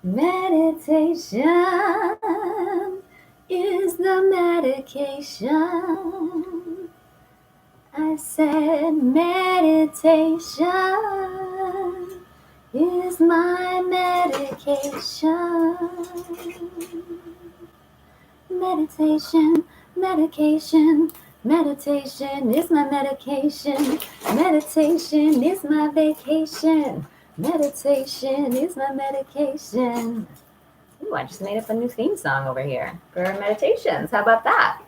Meditation is the medication. I said meditation is my medication. Meditation, medication, meditation is my medication. Meditation is my vacation. Meditation is my medication. Ooh, I just made up a new theme song over here for meditations. How about that?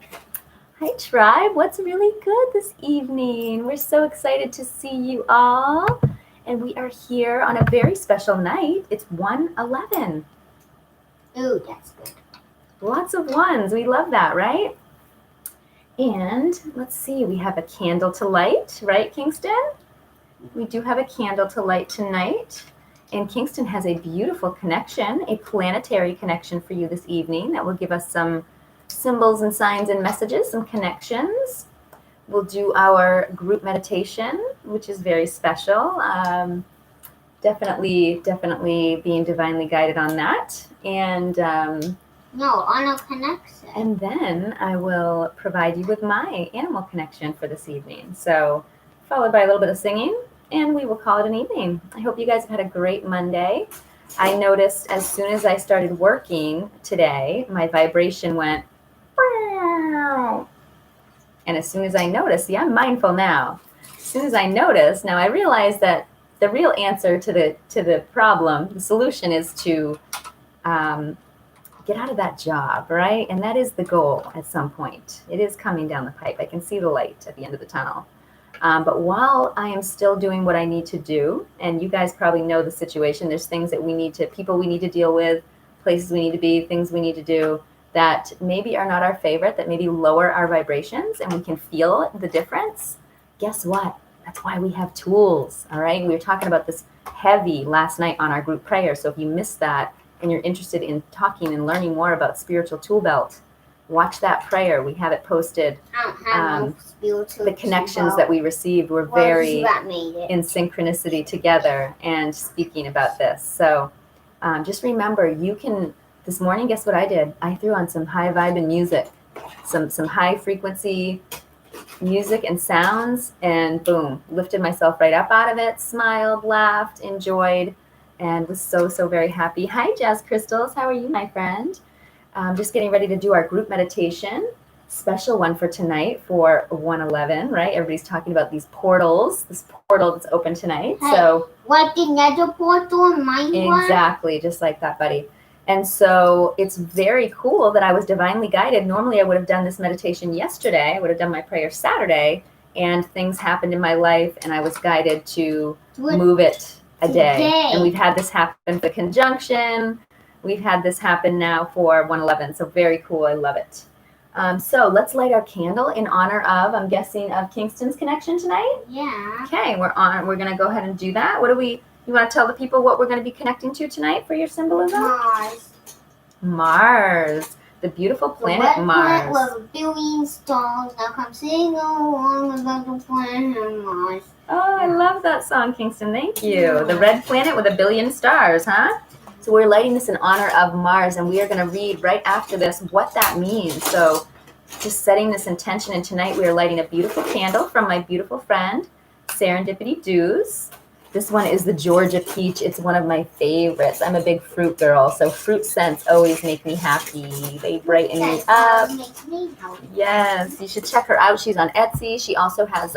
Hi, Tribe. What's really good this evening? We're so excited to see you all. And we are here on a very special night. It's 1:11. Ooh, that's good. Lots of ones. We love that, right? And let's see, we have a candle to light, right, Kingston? We do have a candle to light tonight. And Kingston has a beautiful connection, a planetary connection for you this evening that will give us some symbols and signs and messages, some connections. We'll do our group meditation, which is very special. Definitely being divinely guided on that. And No, on a connection. and then I will provide you with my animal connection for this evening. So, followed by a little bit of singing, and we will call it an evening. I hope you guys have had a great Monday. I noticed as soon as I started working today, my vibration went, and as soon as I noticed, see, I'm mindful now. As soon as I noticed, now I realize that the real answer to the problem, the solution is to get out of that job, right? And that is the goal at some point. It is coming down the pipe. I can see the light at the end of the tunnel. But while I am still doing what I need to do, and you guys probably know the situation, there's things that we need to, people we need to deal with, places we need to be, things we need to do that maybe are not our favorite, that maybe lower our vibrations, and we can feel the difference. Guess what? That's why we have tools, all right? We were talking about this heavy last night on our group prayer. So if you missed that and you're interested in talking and learning more about spiritual tool belt, watch that prayer. We have it posted. I don't have no spiritual The connections that we received were very in synchronicity together and speaking about this. So just remember, you can, this morning, guess what I did? I threw on some high vibe and music, some high frequency music and sounds, and boom, lifted myself right up out of it, smiled, laughed, enjoyed, and was so very happy. Hi, Jazz Crystals. How are you, my friend? Just getting ready to do our group meditation. Special one for tonight for 1:11, right? Everybody's talking about these portals, this portal that's open tonight. Hey, so like the nether portal in Minecraft? Exactly, just like that, buddy. And so it's very cool that I was divinely guided. Normally I would have done this meditation yesterday. I would have done my prayer Saturday, and things happened in my life and I was guided to move it a day. And we've had this happen for the conjunction. We've had this happen now for 1:11. So very cool. I love it. So let's light our candle in honor of, I'm guessing, of Kingston's connection tonight. Yeah. Okay, we're going to go ahead and do that. You want to tell the people what we're going to be connecting to tonight for your symbolism? Mars. The beautiful planet Mars. The red planet with a billion stars. Now come sing along about the planet Mars. Oh, I love that song, Kingston. Thank you. The red planet with a billion stars, huh? So we're lighting this in honor of Mars, and we are going to read right after this what that means. So just setting this intention, and tonight we are lighting a beautiful candle from my beautiful friend, Serendipity Dews. This one is the Georgia Peach. It's one of my favorites. I'm a big fruit girl, so fruit scents always make me happy. They brighten me up. Yes, you should check her out. She's on Etsy. She also has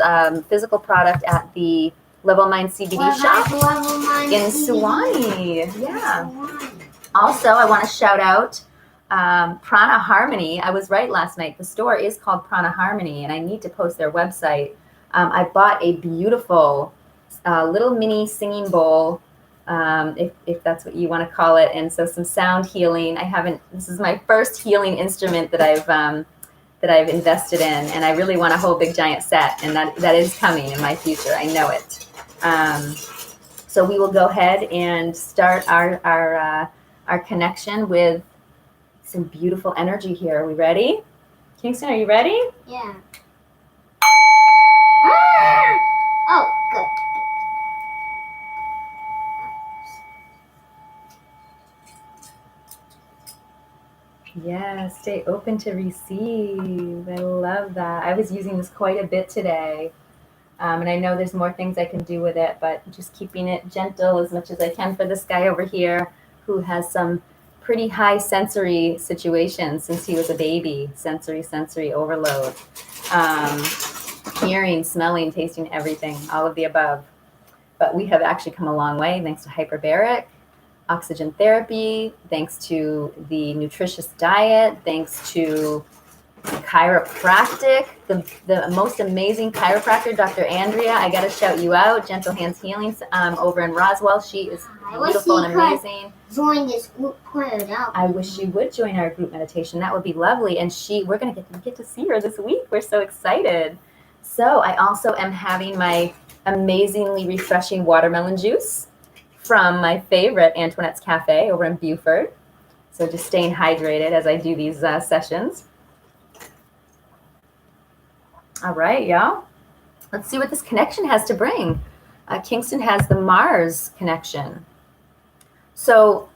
physical product at the Level Mind CBD shop in Suwannee. Yeah. Also, I want to shout out Prana Harmony. I was right last night. The store is called Prana Harmony, and I need to post their website. I bought a beautiful little mini singing bowl, if that's what you want to call it, and so some sound healing. This is my first healing instrument that I've invested in, and I really want a whole big giant set, and that is coming in my future. I know it. So we will go ahead and start our connection with some beautiful energy here. Are we ready? Kingston, are you ready? Yeah. Oh, good. Yeah, stay open to receive. I love that. I was using this quite a bit today. And I know there's more things I can do with it, but just keeping it gentle as much as I can for this guy over here who has some pretty high sensory situations since he was a baby. Sensory overload. Hearing, smelling, tasting, everything, all of the above. But we have actually come a long way thanks to hyperbaric, oxygen therapy, thanks to the nutritious diet, thanks to chiropractic, the most amazing chiropractor, Dr. Andrea. I got to shout you out. Gentle Hands Healing over in Roswell. She is beautiful and amazing. Join this group prayer. I wish she would join our group meditation. That would be lovely. And we're going to get to see her this week. We're so excited. So I also am having my amazingly refreshing watermelon juice from my favorite Antoinette's Cafe over in Beaufort. So just staying hydrated as I do these sessions. All right, y'all. Let's see what this connection has to bring. Kingston has the Mars connection. So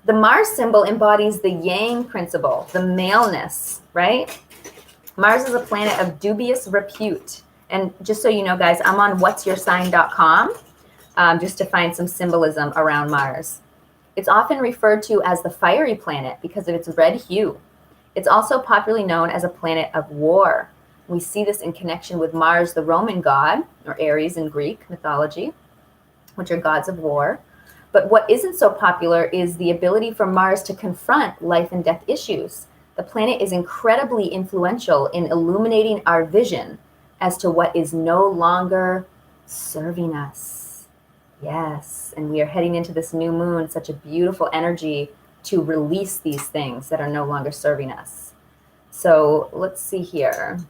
the Mars symbol embodies the Yang principle, the maleness, right? Mars is a planet of dubious repute. And just so you know, guys, I'm on whatsyoursign.com just to find some symbolism around Mars. It's often referred to as the fiery planet because of its red hue. It's also popularly known as a planet of war. We see this in connection with Mars, the Roman god, or Ares in Greek mythology, which are gods of war. But what isn't so popular is the ability for Mars to confront life and death issues. The planet is incredibly influential in illuminating our vision as to what is no longer serving us. Yes, and we are heading into this new moon, such a beautiful energy to release these things that are no longer serving us. So let's see here.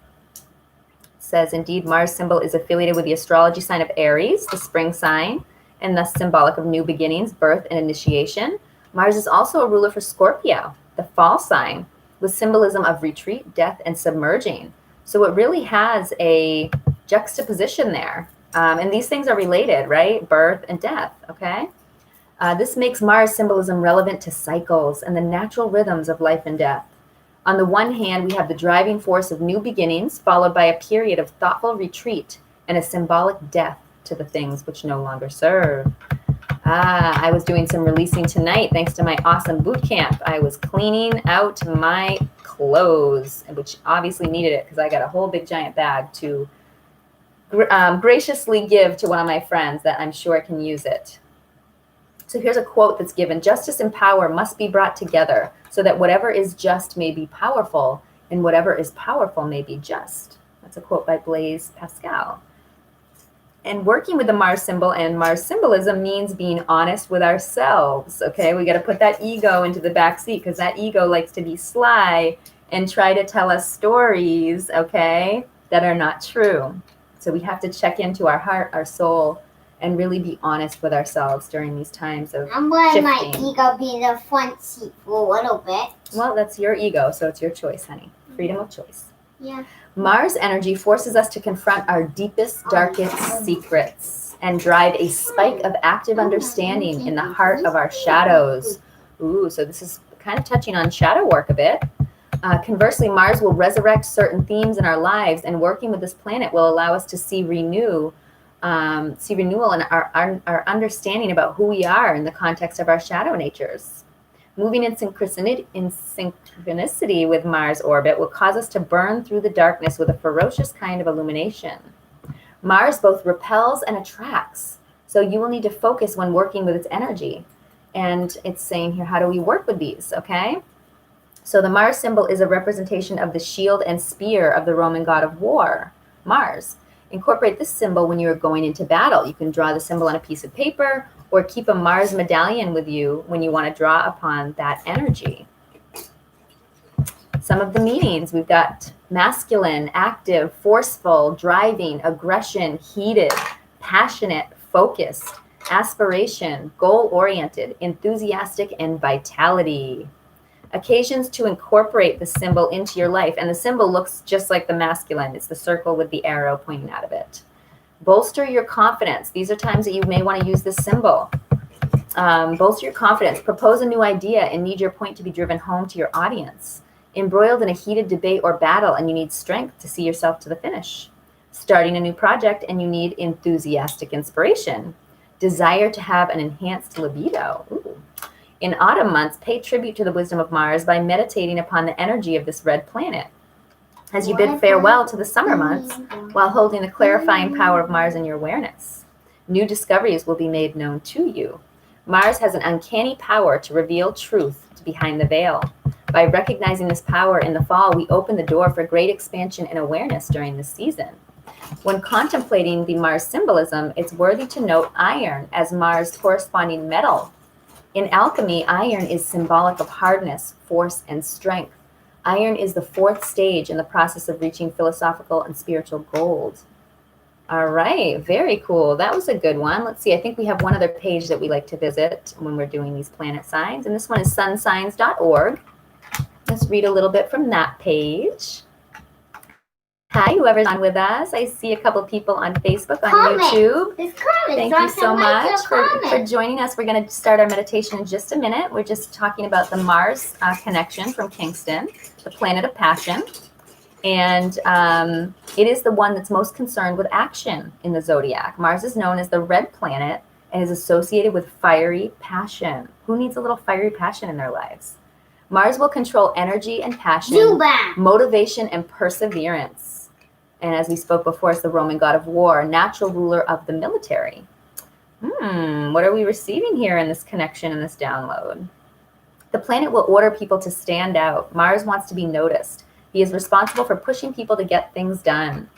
Says, indeed, Mars symbol is affiliated with the astrology sign of Aries, the spring sign, and thus symbolic of new beginnings, birth, and initiation. Mars is also a ruler for Scorpio, the fall sign, with symbolism of retreat, death, and submerging. So it really has a juxtaposition there. And these things are related, right? Birth and death, okay? This makes Mars symbolism relevant to cycles and the natural rhythms of life and death. On the one hand, we have the driving force of new beginnings, followed by a period of thoughtful retreat and a symbolic death to the things which no longer serve. I was doing some releasing tonight thanks to my awesome boot camp. I was cleaning out my clothes, which obviously needed it because I got a whole big giant bag to graciously give to one of my friends that I'm sure can use it. So here's a quote that's given: justice and power must be brought together so that whatever is just may be powerful and whatever is powerful may be just. That's a quote by Blaise Pascal. And working with the Mars symbol and Mars symbolism means being honest with ourselves, okay? We got to put that ego into the back seat because that ego likes to be sly and try to tell us stories, okay, that are not true. So we have to check into our heart, our soul, and really be honest with ourselves during these times of I'm letting my shifting. ego be in the front seat for a little bit. Well, that's your ego, so it's your choice, honey. Freedom of choice. Yeah. Mars energy forces us to confront our deepest, darkest secrets and drive a spike of active understanding in the heart of our shadows. Ooh, so this is kind of touching on shadow work a bit. Conversely, Mars will resurrect certain themes in our lives, and working with this planet will allow us to see renewal in our understanding about who we are in the context of our shadow natures. Moving in synchronicity with Mars orbit will cause us to burn through the darkness with a ferocious kind of illumination. Mars both repels and attracts, so you will need to focus when working with its energy. And it's saying here, how do we work with these, okay? So the Mars symbol is a representation of the shield and spear of the Roman god of war, Mars. Incorporate this symbol when you are going into battle. You can draw the symbol on a piece of paper or keep a Mars medallion with you when you want to draw upon that energy. Some of the meanings, we've got masculine, active, forceful, driving, aggression, heated, passionate, focused, aspiration, goal-oriented, enthusiastic, and vitality. Occasions to incorporate the symbol into your life, and the symbol looks just like the masculine. It's the circle with the arrow pointing out of it. Bolster your confidence. These are times that you may want to use this symbol. Bolster your confidence. Propose a new idea and need your point to be driven home to your audience. Embroiled in a heated debate or battle and you need strength to see yourself to the finish. Starting a new project and you need enthusiastic inspiration. Desire to have an enhanced libido. Ooh. In autumn months, pay tribute to the wisdom of Mars by meditating upon the energy of this red planet. As you bid farewell to the summer months while holding the clarifying power of Mars in your awareness. New discoveries will be made known to you. Mars has an uncanny power to reveal truth behind the veil. By recognizing this power in the fall, we open the door for great expansion and awareness during this season. When contemplating the Mars symbolism, it's worthy to note iron as Mars' corresponding metal. In alchemy, iron is symbolic of hardness, force, and strength. Iron is the fourth stage in the process of reaching philosophical and spiritual gold. All right, very cool. That was a good one. Let's see, I think we have one other page that we like to visit when we're doing these planet signs, and this one is sunsigns.org. Let's read a little bit from that page. Hi, whoever's on with us. I see a couple people on Facebook, on YouTube. Thank you so much for joining us. We're going to start our meditation in just a minute. We're just talking about the Mars connection from Kingston, the planet of passion. And it is the one that's most concerned with action in the zodiac. Mars is known as the red planet and is associated with fiery passion. Who needs a little fiery passion in their lives? Mars will control energy and passion, motivation and perseverance. And as we spoke before, it's the Roman god of war, natural ruler of the military. What are we receiving here in this connection, in this download? The planet will order people to stand out. Mars wants to be noticed. He is responsible for pushing people to get things done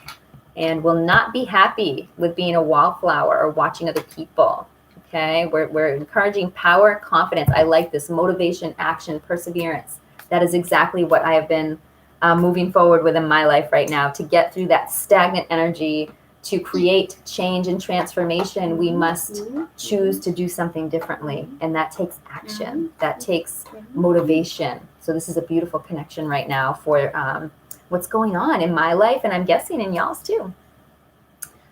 and will not be happy with being a wallflower or watching other people. Okay, we're encouraging power and confidence. I like this: motivation, action, perseverance. That is exactly what I have been moving forward with in my life right now. To get through that stagnant energy, to create change and transformation, we must choose to do something differently. And that takes action. That takes motivation. So this is a beautiful connection right now for what's going on in my life, and I'm guessing in y'all's too.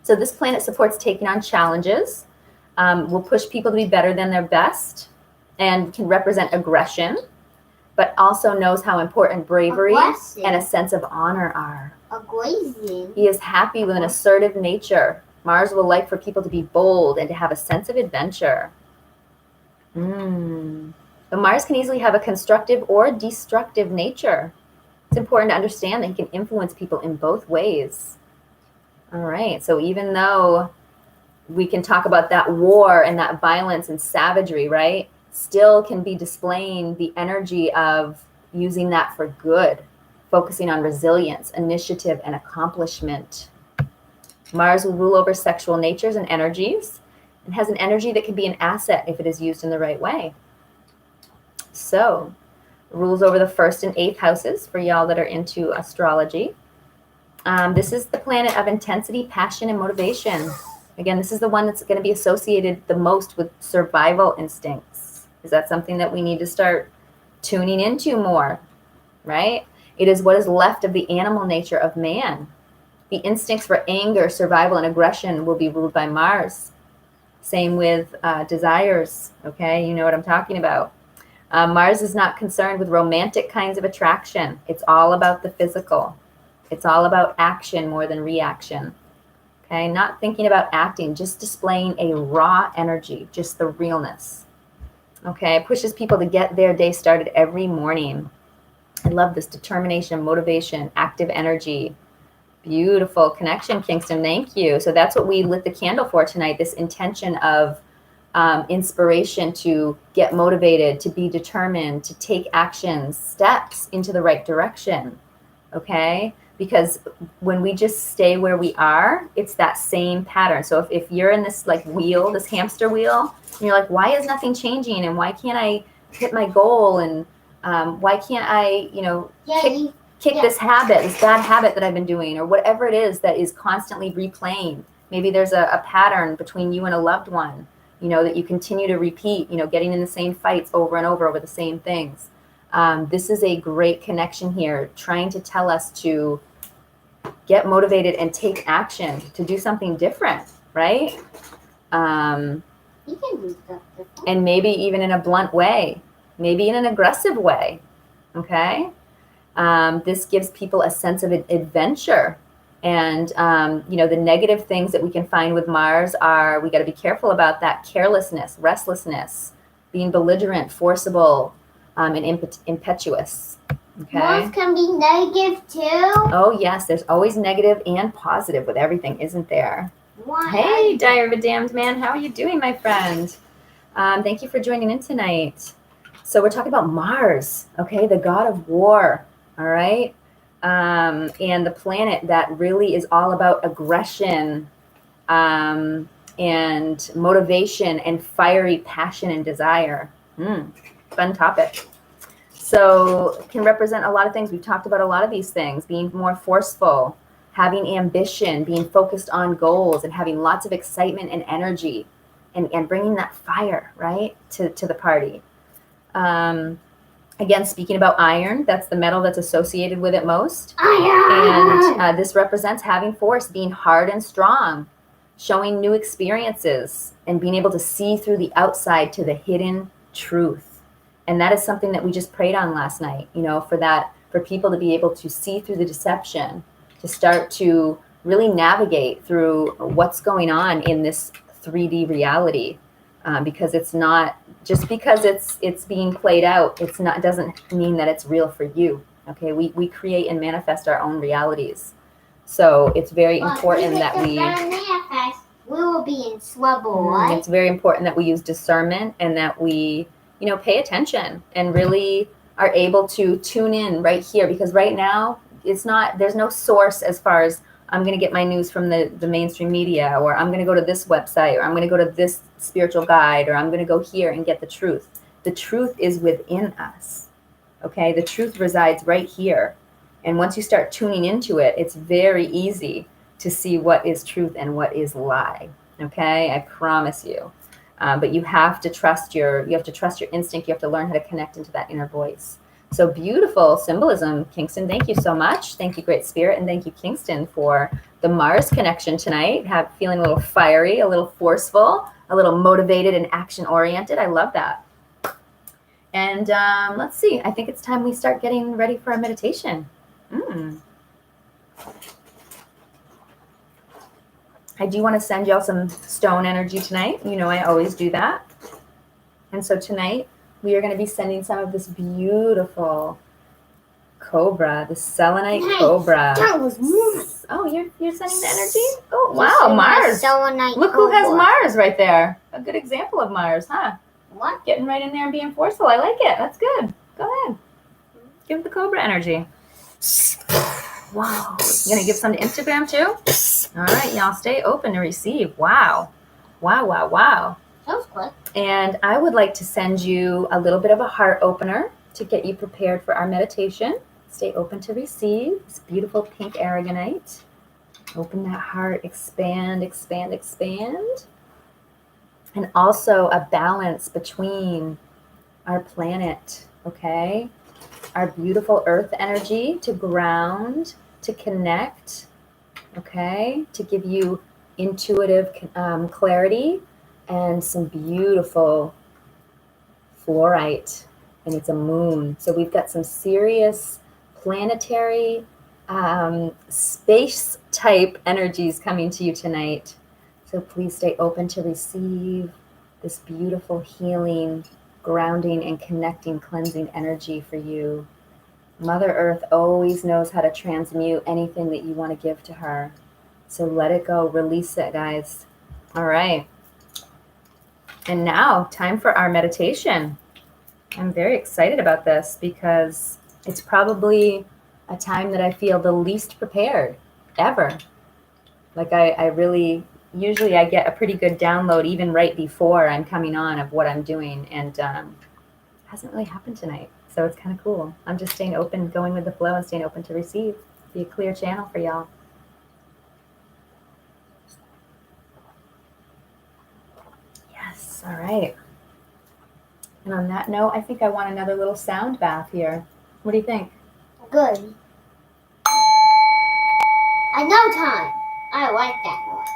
So this planet supports taking on challenges, will push people to be better than their best, and can represent aggression, but also knows how important bravery and a sense of honor are. He is happy with an assertive nature. Mars will like for people to be bold and to have a sense of adventure. But Mars can easily have a constructive or destructive nature. It's important to understand that he can influence people in both ways. All right, so even though we can talk about that war and that violence and savagery, right? Still can be displaying the energy of using that for good, focusing on resilience, initiative, and accomplishment. Mars will rule over sexual natures and energies, and has an energy that can be an asset if it is used in the right way. So, rules over the 1st and 8th houses for y'all that are into astrology. This is the planet of intensity, passion, and motivation. Again, this is the one that's going to be associated the most with survival instincts. Is that something that we need to start tuning into more, right? It is what is left of the animal nature of man. The instincts for anger, survival, and aggression will be ruled by Mars. Same with desires, okay? You know what I'm talking about. Mars is not concerned with romantic kinds of attraction. It's all about the physical. It's all about action more than reaction. Okay, not thinking about acting, just displaying a raw energy, just the realness. Okay, it pushes people to get their day started every morning. I love this: determination, motivation, active energy. Beautiful connection, Kingston. Thank you. So that's what we lit the candle for tonight, this intention of inspiration to get motivated, to be determined, to take actions, steps into the right direction. Okay? Because when we just stay where we are, it's that same pattern. So if you're in this like wheel, this hamster wheel, and you're like, why is nothing changing? And why can't I hit my goal? And why can't I, kick this habit, this bad habit that I've been doing, or whatever it is that is constantly replaying. Maybe there's a pattern between you and a loved one, that you continue to repeat, getting in the same fights over and over the same things. This is a great connection here, trying to tell us to get motivated and take action, to do something different, right? You can And maybe even in a blunt way, maybe in an aggressive way, okay? This gives people a sense of adventure. And, the negative things that we can find with Mars are, we got to be careful about that carelessness, restlessness, being belligerent, forcible, and impetuous. Okay. Mars can be negative too. Oh, yes. There's always negative and positive with everything, isn't there? Why? Hey, Diary of a Damned Man. How are you doing, my friend? Thank you for joining in tonight. So we're talking about Mars, okay? The god of war, all right? And the planet that really is all about aggression and motivation and fiery passion and desire. Fun topic. So it can represent a lot of things. We've talked about a lot of these things, being more forceful, having ambition, being focused on goals, and having lots of excitement and energy, and bringing that fire, right, to the party. Again, speaking about iron, that's the metal that's associated with it most. Iron! And this represents having force, being hard and strong, showing new experiences, and being able to see through the outside to the hidden truth. And that is something that we just prayed on last night, for people to be able to see through the deception, to start to really navigate through what's going on in this 3D reality. Because it's not, just because it's being played out, doesn't mean that it's real for you. Okay, we create and manifest our own realities. So it's very important that we will be in trouble, right? It's very important that we use discernment, and that we pay attention and really are able to tune in right here, because right now there's no source as far as I'm going to get my news from the mainstream media, or I'm going to go to this website, or I'm going to go to this spiritual guide, or I'm going to go here and get the truth. The truth is within us. Okay, the truth resides right here. And once you start tuning into it, it's very easy to see what is truth and what is lie. Okay, I promise you. But you have to trust your instinct. You have to learn how to connect into that inner voice. So beautiful symbolism, Kingston. Thank you so much. Thank you, Great Spirit, and thank you, Kingston, for the Mars connection tonight. Feeling a little fiery, a little forceful, a little motivated and action-oriented. I love that. And let's see. I think it's time we start getting ready for our meditation. I do want to send y'all some stone energy tonight. I always do that. And so tonight, we are going to be sending some of this beautiful cobra, the selenite cobra. That was Mars. Oh, you're sending the energy? Oh, wow, Mars. Selenite Look cobra. who has Mars right there. A good example of Mars, huh? What? Getting right in there and being forceful. I like it. That's good. Go ahead. Give the cobra energy. Wow. You gonna give some to Instagram too? All right, y'all stay open to receive. Wow. Wow, wow, wow. That was quick. And I would like to send you a little bit of a heart opener to get you prepared for our meditation. Stay open to receive this beautiful pink aragonite. Open that heart, expand, expand, expand. And also a balance between our planet, okay? Our beautiful earth energy to ground, to connect, okay? To give you intuitive clarity, and some beautiful fluorite, and it's a moon. So we've got some serious planetary space type energies coming to you tonight. So please stay open to receive this beautiful healing, grounding, and connecting, cleansing energy for you. Mother Earth always knows how to transmute anything that you want to give to her. So let it go. Release it, guys. All right. And now, time for our meditation. I'm very excited about this because it's probably a time that I feel the least prepared ever. Like I really, usually I get a pretty good download even right before I'm coming on of what I'm doing, and it hasn't really happened tonight. So it's kind of cool. I'm just staying open, going with the flow, and staying open to receive. Be a clear channel for y'all. Yes, all right. And on that note, I think I want another little sound bath here. What do you think? Good. I know time. I like that noise.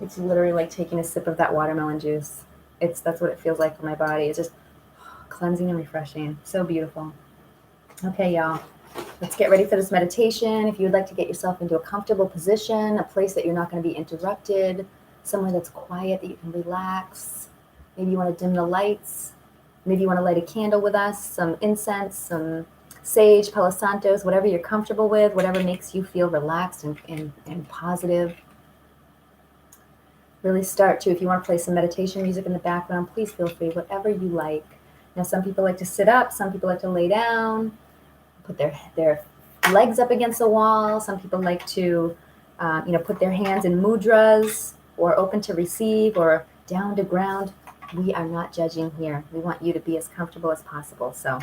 It's literally like taking a sip of that watermelon juice. That's what it feels like for my body. It's just cleansing and refreshing. So beautiful. Okay, y'all. Let's get ready for this meditation. If you would like to get yourself into a comfortable position, a place that you're not going to be interrupted, somewhere that's quiet that you can relax. Maybe you want to dim the lights. Maybe you want to light a candle with us, some incense, some sage, Palo Santos, whatever you're comfortable with, whatever makes you feel relaxed and positive. Really start to, if you want to play some meditation music in the background, please feel free, whatever you like. Now, some people like to sit up, some people like to lay down, put their legs up against the wall. Some people like to, put their hands in mudras or open to receive or down to ground. We are not judging here. We want you to be as comfortable as possible. So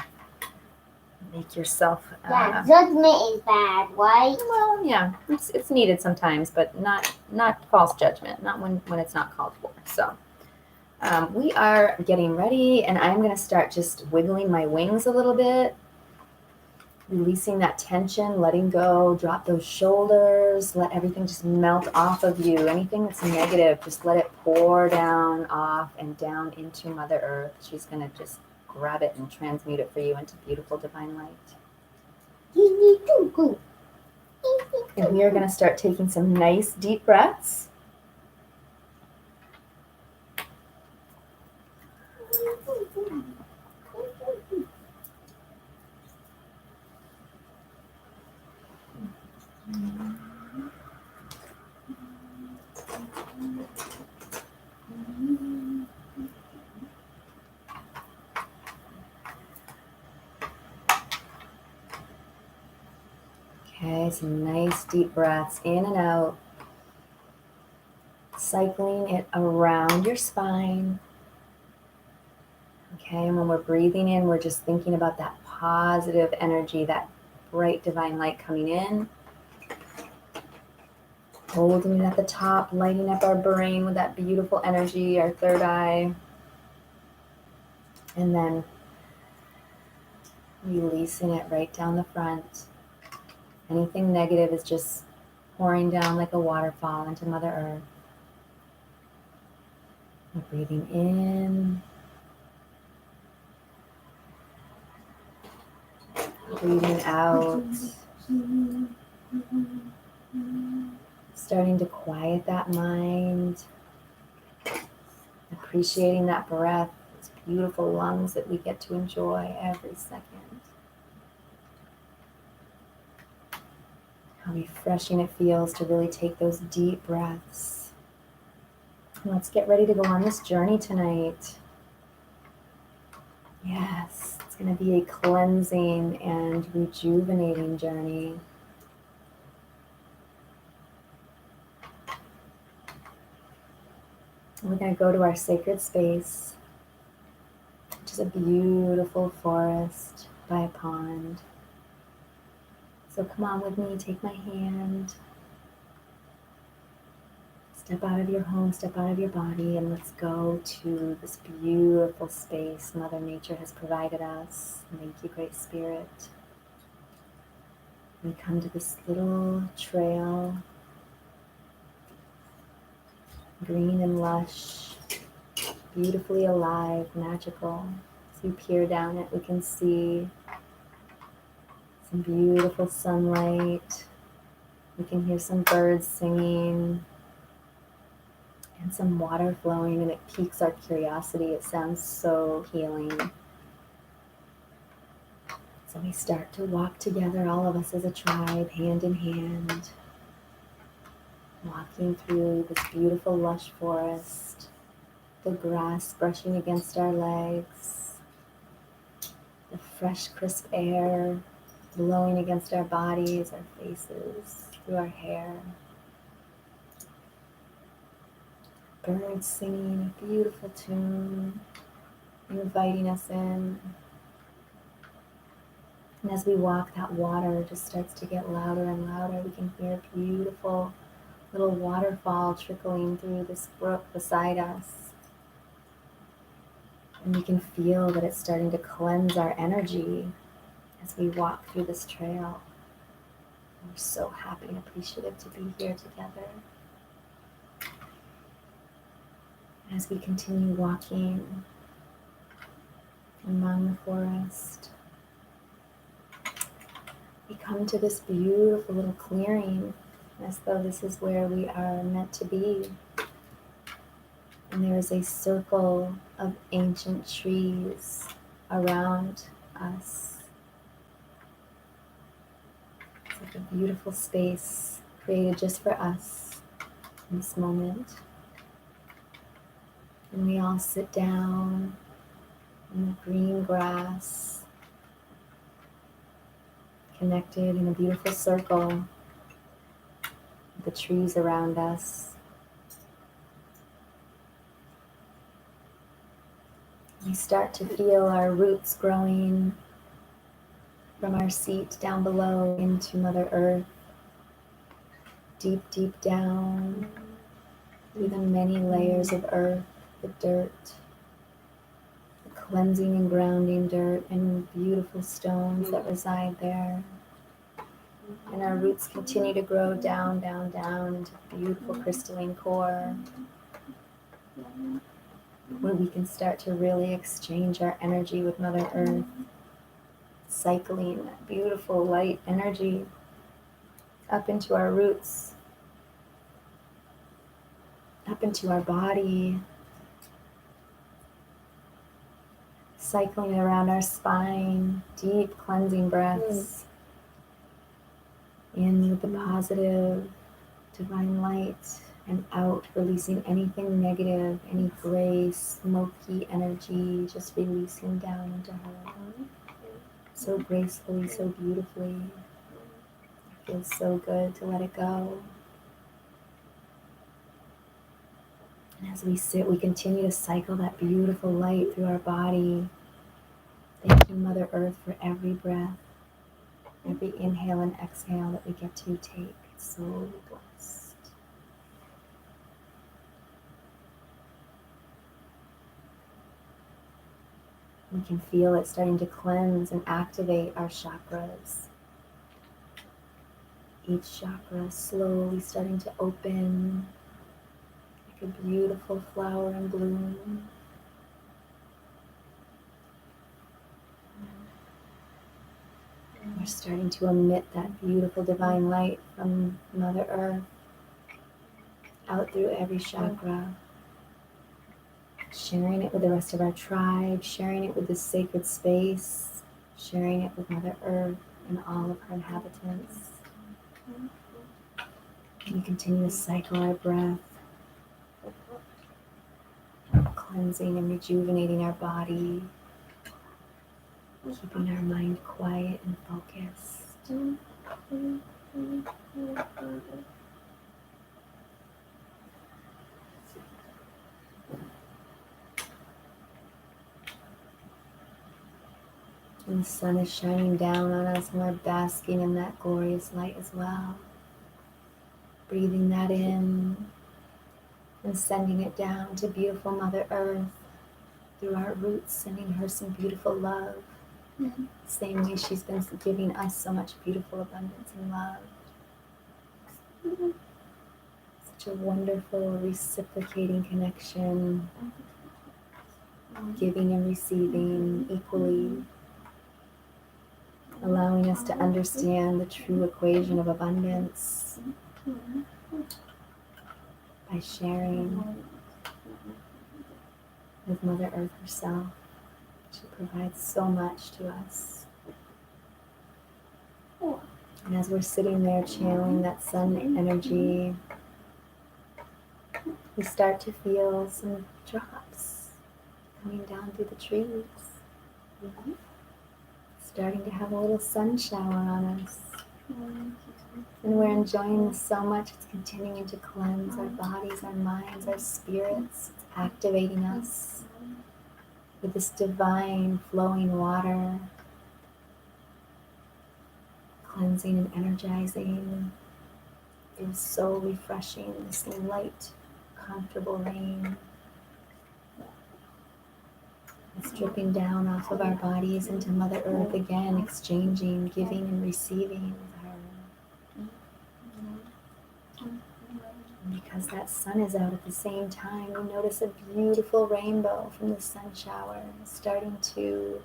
make yourself. Yeah, judgment is bad, right? Well, yeah, it's needed sometimes, but not false judgment. Not when it's not called for. So. We are getting ready, and I'm going to start just wiggling my wings a little bit, releasing that tension, letting go, drop those shoulders, let everything just melt off of you. Anything that's negative, just let it pour down, off, and down into Mother Earth. She's going to just grab it and transmute it for you into beautiful divine light. And we are going to start taking some nice deep breaths. Okay, some nice deep breaths in and out, cycling it around your spine. Okay, and when we're breathing in, we're just thinking about that positive energy, that bright divine light coming in. Holding it at the top, lighting up our brain with that beautiful energy, our third eye. And then releasing it right down the front. Anything negative is just pouring down like a waterfall into Mother Earth. And breathing in. Breathing out. Starting to quiet that mind. Appreciating that breath, those beautiful lungs that we get to enjoy every second. How refreshing it feels to really take those deep breaths. And let's get ready to go on this journey tonight. Yes, it's going to be a cleansing and rejuvenating journey. We're going to go to our sacred space, which is a beautiful forest by a pond. So come on with me, take my hand. Step out of your home, step out of your body, and let's go to this beautiful space Mother Nature has provided us. Thank you, Great Spirit. We come to this little trail, green and lush, beautifully alive, magical. As we peer down it, we can see some beautiful sunlight. We can hear some birds singing and some water flowing, and it piques our curiosity. It sounds so healing. So we start to walk together, all of us as a tribe, hand in hand, walking through this beautiful lush forest, the grass brushing against our legs, the fresh crisp air blowing against our bodies, our faces, through our hair. Birds singing a beautiful tune, inviting us in. And as we walk, that water just starts to get louder and louder. We can hear a beautiful little waterfall trickling through this brook beside us. And we can feel that it's starting to cleanse our energy as we walk through this trail. We're so happy and appreciative to be here together. As we continue walking among the forest, we come to this beautiful little clearing, as though this is where we are meant to be. And there is a circle of ancient trees around us. It's like a beautiful space created just for us in this moment. And we all sit down in the green grass, connected in a beautiful circle with the trees around us. We start to feel our roots growing from our seat down below into Mother Earth, deep, deep down through the many layers of earth, the dirt, the cleansing and grounding dirt, and beautiful stones that reside there. And our roots continue to grow down, down, down into the beautiful crystalline core, where we can start to really exchange our energy with Mother Earth, cycling that beautiful light energy up into our roots, up into our body, cycling it around our spine, deep cleansing breaths, in with the positive divine light, and out, releasing anything negative, any gray, smoky energy, just releasing down into her. So gracefully, so beautifully. It feels so good to let it go. And as we sit, we continue to cycle that beautiful light through our body, thanking Mother Earth for every breath, every inhale and exhale that we get to take. It's so blessed. We can feel it starting to cleanse and activate our chakras. Each chakra slowly starting to open like a beautiful flower in bloom. We're starting to emit that beautiful divine light from Mother Earth out through every chakra, sharing it with the rest of our tribe, sharing it with this sacred space, sharing it with Mother Earth and all of her inhabitants. We continue to cycle our breath, cleansing and rejuvenating our body, keeping our mind quiet and focused. And the sun is shining down on us, and we're basking in that glorious light as well. Breathing that in and sending it down to beautiful Mother Earth through our roots, sending her some beautiful love. Same way she's been giving us so much beautiful abundance and love. Such a wonderful reciprocating connection, giving and receiving equally, allowing us to understand the true equation of abundance by sharing with Mother Earth herself. She provides so much to us. And as we're sitting there channeling that sun energy, we start to feel some drops coming down through the trees. Starting to have a little sun shower on us. And we're enjoying this so much. It's continuing to cleanse our bodies, our minds, our spirits. It's activating us with this divine flowing water, cleansing and energizing. It is so refreshing, this light, comfortable rain. It's dripping down off of our bodies into Mother Earth again, exchanging, giving and receiving with her. And because that sun is out at the same time, we notice a beautiful rainbow from the sun shower starting to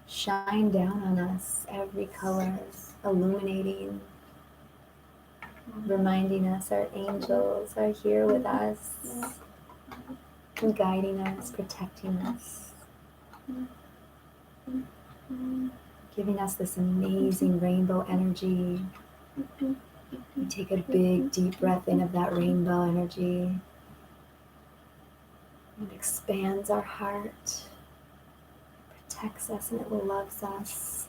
shine down on us, every color illuminating, reminding us our angels are here with us, guiding us, protecting us, giving us this amazing rainbow energy. We take a big, deep breath in of that rainbow energy. It expands our heart, protects us, and it loves us.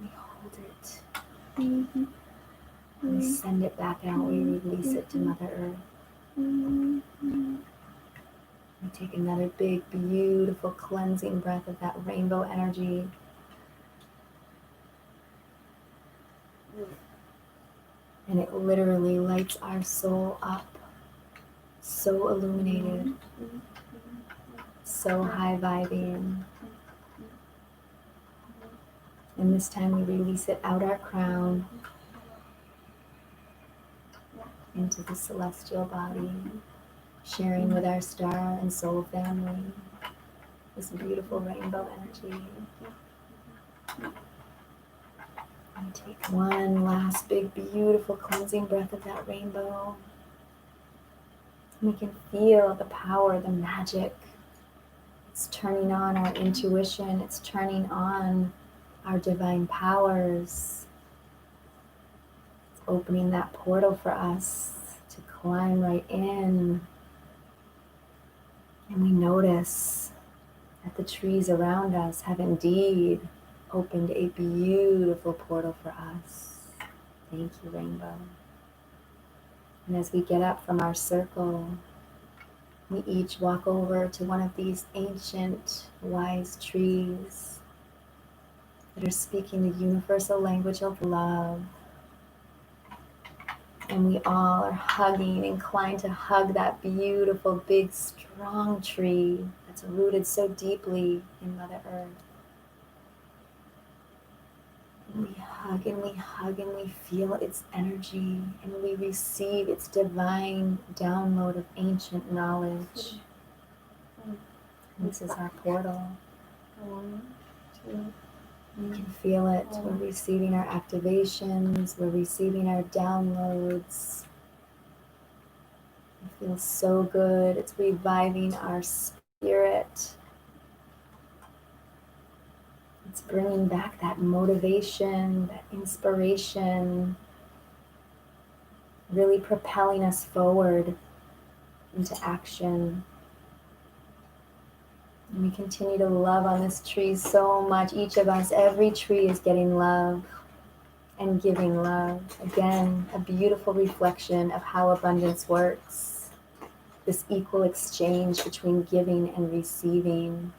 We hold it. And we send it back out. We release it to Mother Earth. We take another big, beautiful, cleansing breath of that rainbow energy. And it literally lights our soul up. So illuminated. So high vibing. And this time we release it out our crown into the celestial body, sharing with our star and soul family this beautiful rainbow energy. And take one last big, beautiful cleansing breath of that rainbow. And we can feel the power, the magic. It's turning on our intuition. It's turning on our divine powers. It's opening that portal for us to climb right in. And we notice that the trees around us have indeed opened a beautiful portal for us. Thank you, Rainbow. And as we get up from our circle, we each walk over to one of these ancient, wise trees that are speaking the universal language of love. And we all are hugging, inclined to hug that beautiful, big, strong tree that's rooted so deeply in Mother Earth. And we hug and we hug and we feel its energy and we receive its divine download of ancient knowledge. And this is our portal. You can feel it. We're receiving our activations. We're receiving our downloads. It feels so good. It's reviving our spirit. It's bringing back that motivation, that inspiration, really propelling us forward into action. And we continue to love on this tree so much. Each of us, every tree is getting love and giving love. Again, a beautiful reflection of how abundance works. This equal exchange between giving and receiving.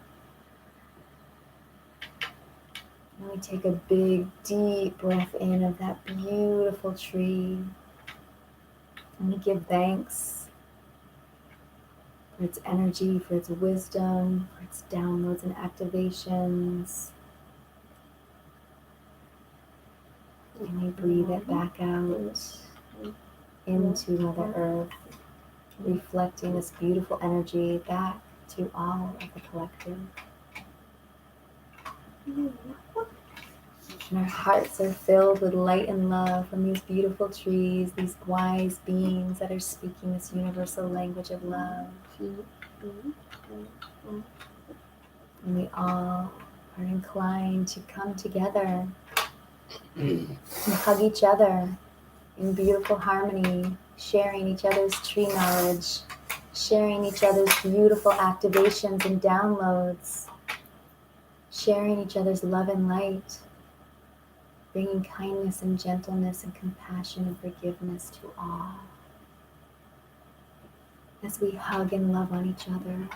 And we take a big, deep breath in of that beautiful tree. And we give thanks for its energy, for its wisdom, for its downloads and activations. And we breathe it back out into Mother Earth, reflecting this beautiful energy back to all of the collective. And our hearts are filled with light and love from these beautiful trees, these wise beings that are speaking this universal language of love. And we all are inclined to come together and hug each other in beautiful harmony, sharing each other's tree knowledge, sharing each other's beautiful activations and downloads, sharing each other's love and light, bringing kindness and gentleness and compassion and forgiveness to all as we hug and love on each other.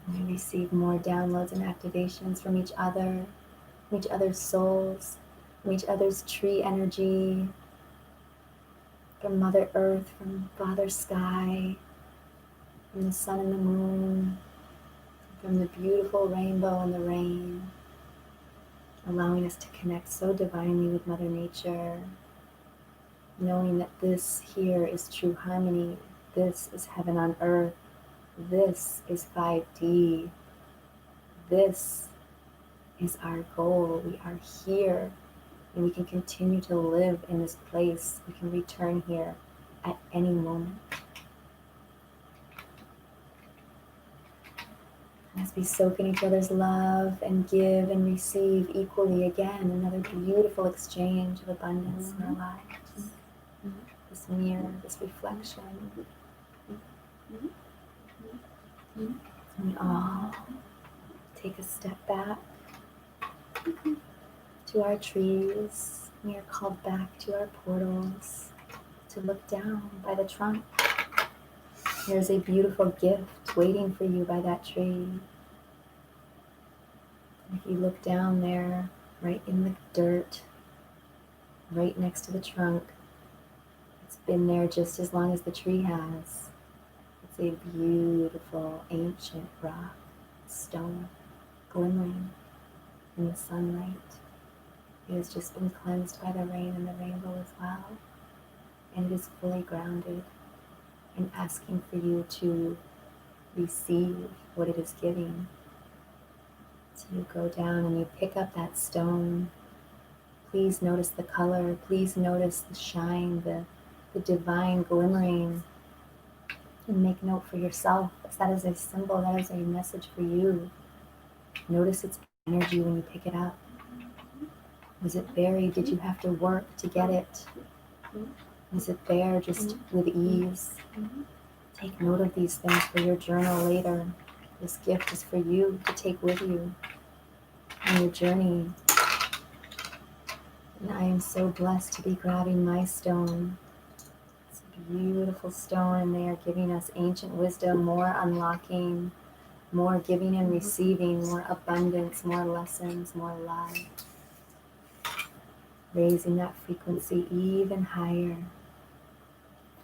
And we receive more downloads and activations from each other, from each other's souls, from each other's tree energy, from Mother Earth, from Father Sky, from the sun and the moon, from the beautiful rainbow and the rain, allowing us to connect so divinely with Mother Nature, knowing that this here is true harmony, this is heaven on earth, this is 5D, this is our goal. We are here and we can continue to live in this place. We can return here at any moment. As we soak in each other's love and give and receive equally again, another beautiful exchange of abundance in our lives. This mirror, this reflection. We all take a step back to our trees. We are called back to our portals to look down by the trunk. There's a beautiful gift waiting for you by that tree. If you look down there, right in the dirt, right next to the trunk, it's been there just as long as the tree has. It's a beautiful ancient rock, stone, glimmering in the sunlight. It has just been cleansed by the rain and the rainbow as well. And it is fully grounded and asking for you to receive what it is giving. So you go down and you pick up that stone. Please notice the color. Please notice the shine, the divine glimmering. And make note for yourself. That is a symbol. That is a message for you. Notice its energy when you pick it up. Was it buried? Did you have to work to get it? Is it there just with ease? Take note of these things for your journal later. This gift is for you to take with you on your journey. And I am so blessed to be grabbing my stone. It's a beautiful stone, and they are giving us ancient wisdom, more unlocking, more giving and receiving, more abundance, more lessons, more love. Raising that frequency even higher.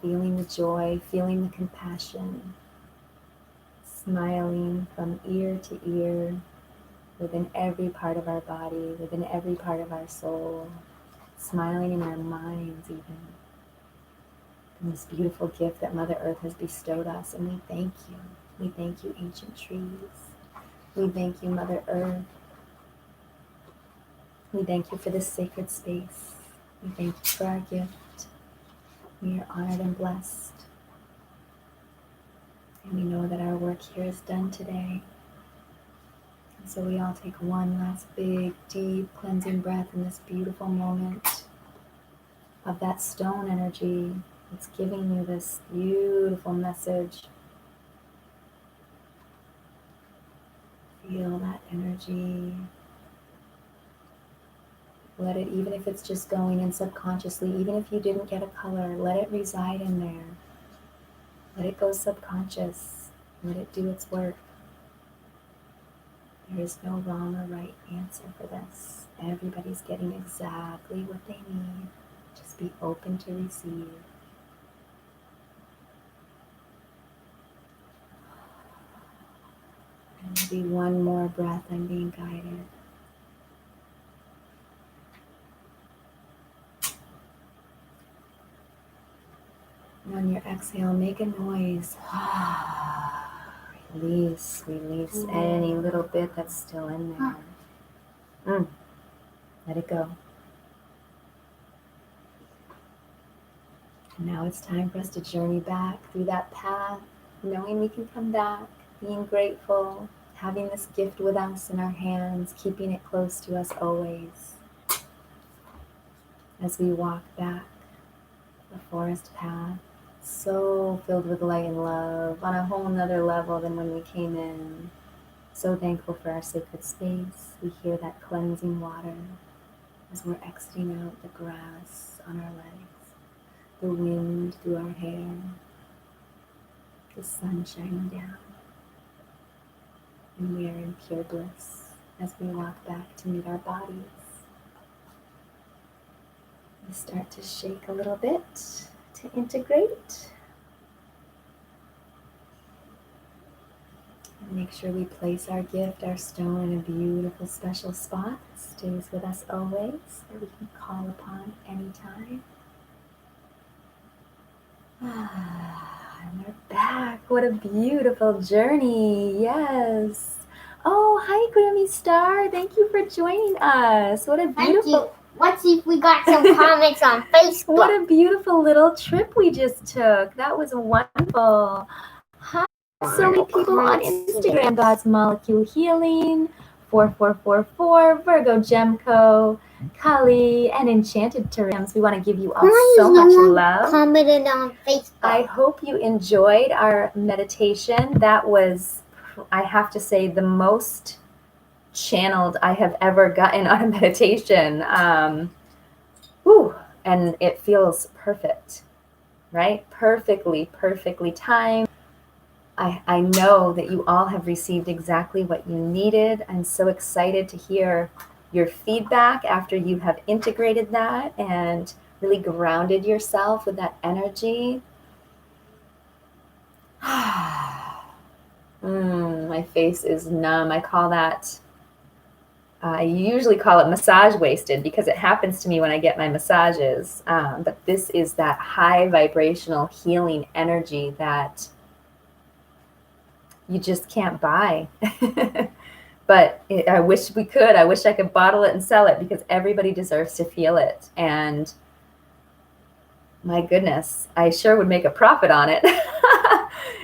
Feeling the joy, feeling the compassion, smiling from ear to ear, within every part of our body, within every part of our soul, smiling in our minds even. And this beautiful gift that Mother Earth has bestowed us, and we thank you. We thank you, ancient trees. We thank you, Mother Earth. We thank you for this sacred space. We thank you for our gift. We are honored and blessed. And we know that our work here is done today. And so we all take one last big, deep, cleansing breath in this beautiful moment of that stone energy that's giving you this beautiful message. Feel that energy. Let it, even if it's just going in subconsciously, even if you didn't get a color, let it reside in there. Let it go subconscious. Let it do its work. There is no wrong or right answer for this. Everybody's getting exactly what they need. Just be open to receive. And maybe one more breath, I'm being guided. And on your exhale, make a noise. Release any little bit that's still in there. Let it go. And now it's time for us to journey back through that path, knowing we can come back, being grateful, having this gift with us in our hands, keeping it close to us always. As we walk back the forest path, so filled with light and love, on a whole nother level than when we came in. So thankful for our sacred space. We hear that cleansing water as we're exiting out the grass on our legs, the wind through our hair, the sun shining down. And we are in pure bliss as we walk back to meet our bodies. We start to shake a little bit to integrate. Make sure we place our gift, our stone, in a beautiful, special spot. It stays with us always, that we can call upon anytime. And we're back. What a beautiful journey. Yes. Oh, hi, Grammy Star. Thank you for joining us. What a Thank beautiful. you. Let's see if we got some comments on Facebook. What a beautiful little trip we just took. That was wonderful. Hi, so many people on Instagram. God's Molecule Healing, 4444, Virgo Gemco, Kali, and Enchanted Terrariums. We want to give you all so much love. Commented on Facebook. I hope you enjoyed our meditation. That was, I have to say, the most channeled I have ever gotten on a meditation. And it feels perfect, right? Perfectly timed. I know that you all have received exactly what you needed. I'm so excited to hear your feedback after you have integrated that and really grounded yourself with that energy. My face is numb. I call that, I usually call it massage wasted because it happens to me when I get my massages. But this is that high vibrational healing energy that you just can't buy. But I wish we could. I wish I could bottle it and sell it because everybody deserves to feel it. And my goodness, I sure would make a profit on it.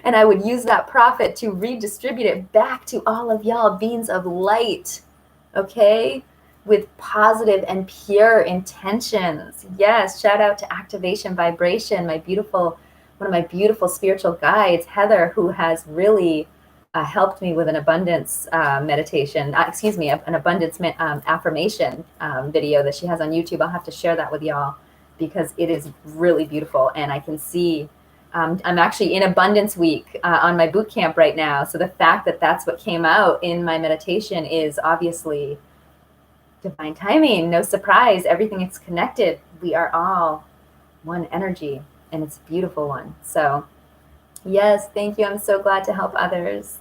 And I would use that profit to redistribute it back to all of y'all, beings of light, okay? With positive and pure intentions. Yes, shout out to Activation Vibration, one of my beautiful spiritual guides, Heather, who has really helped me with an abundance meditation, an abundance affirmation video that she has on YouTube. I'll have to share that with y'all because it is really beautiful. And I can see, I'm actually in Abundance Week on my boot camp right now. So the fact that that's what came out in my meditation is obviously divine timing. No surprise. Everything is connected. We are all one energy, and it's a beautiful one. So yes, thank you. I'm so glad to help others.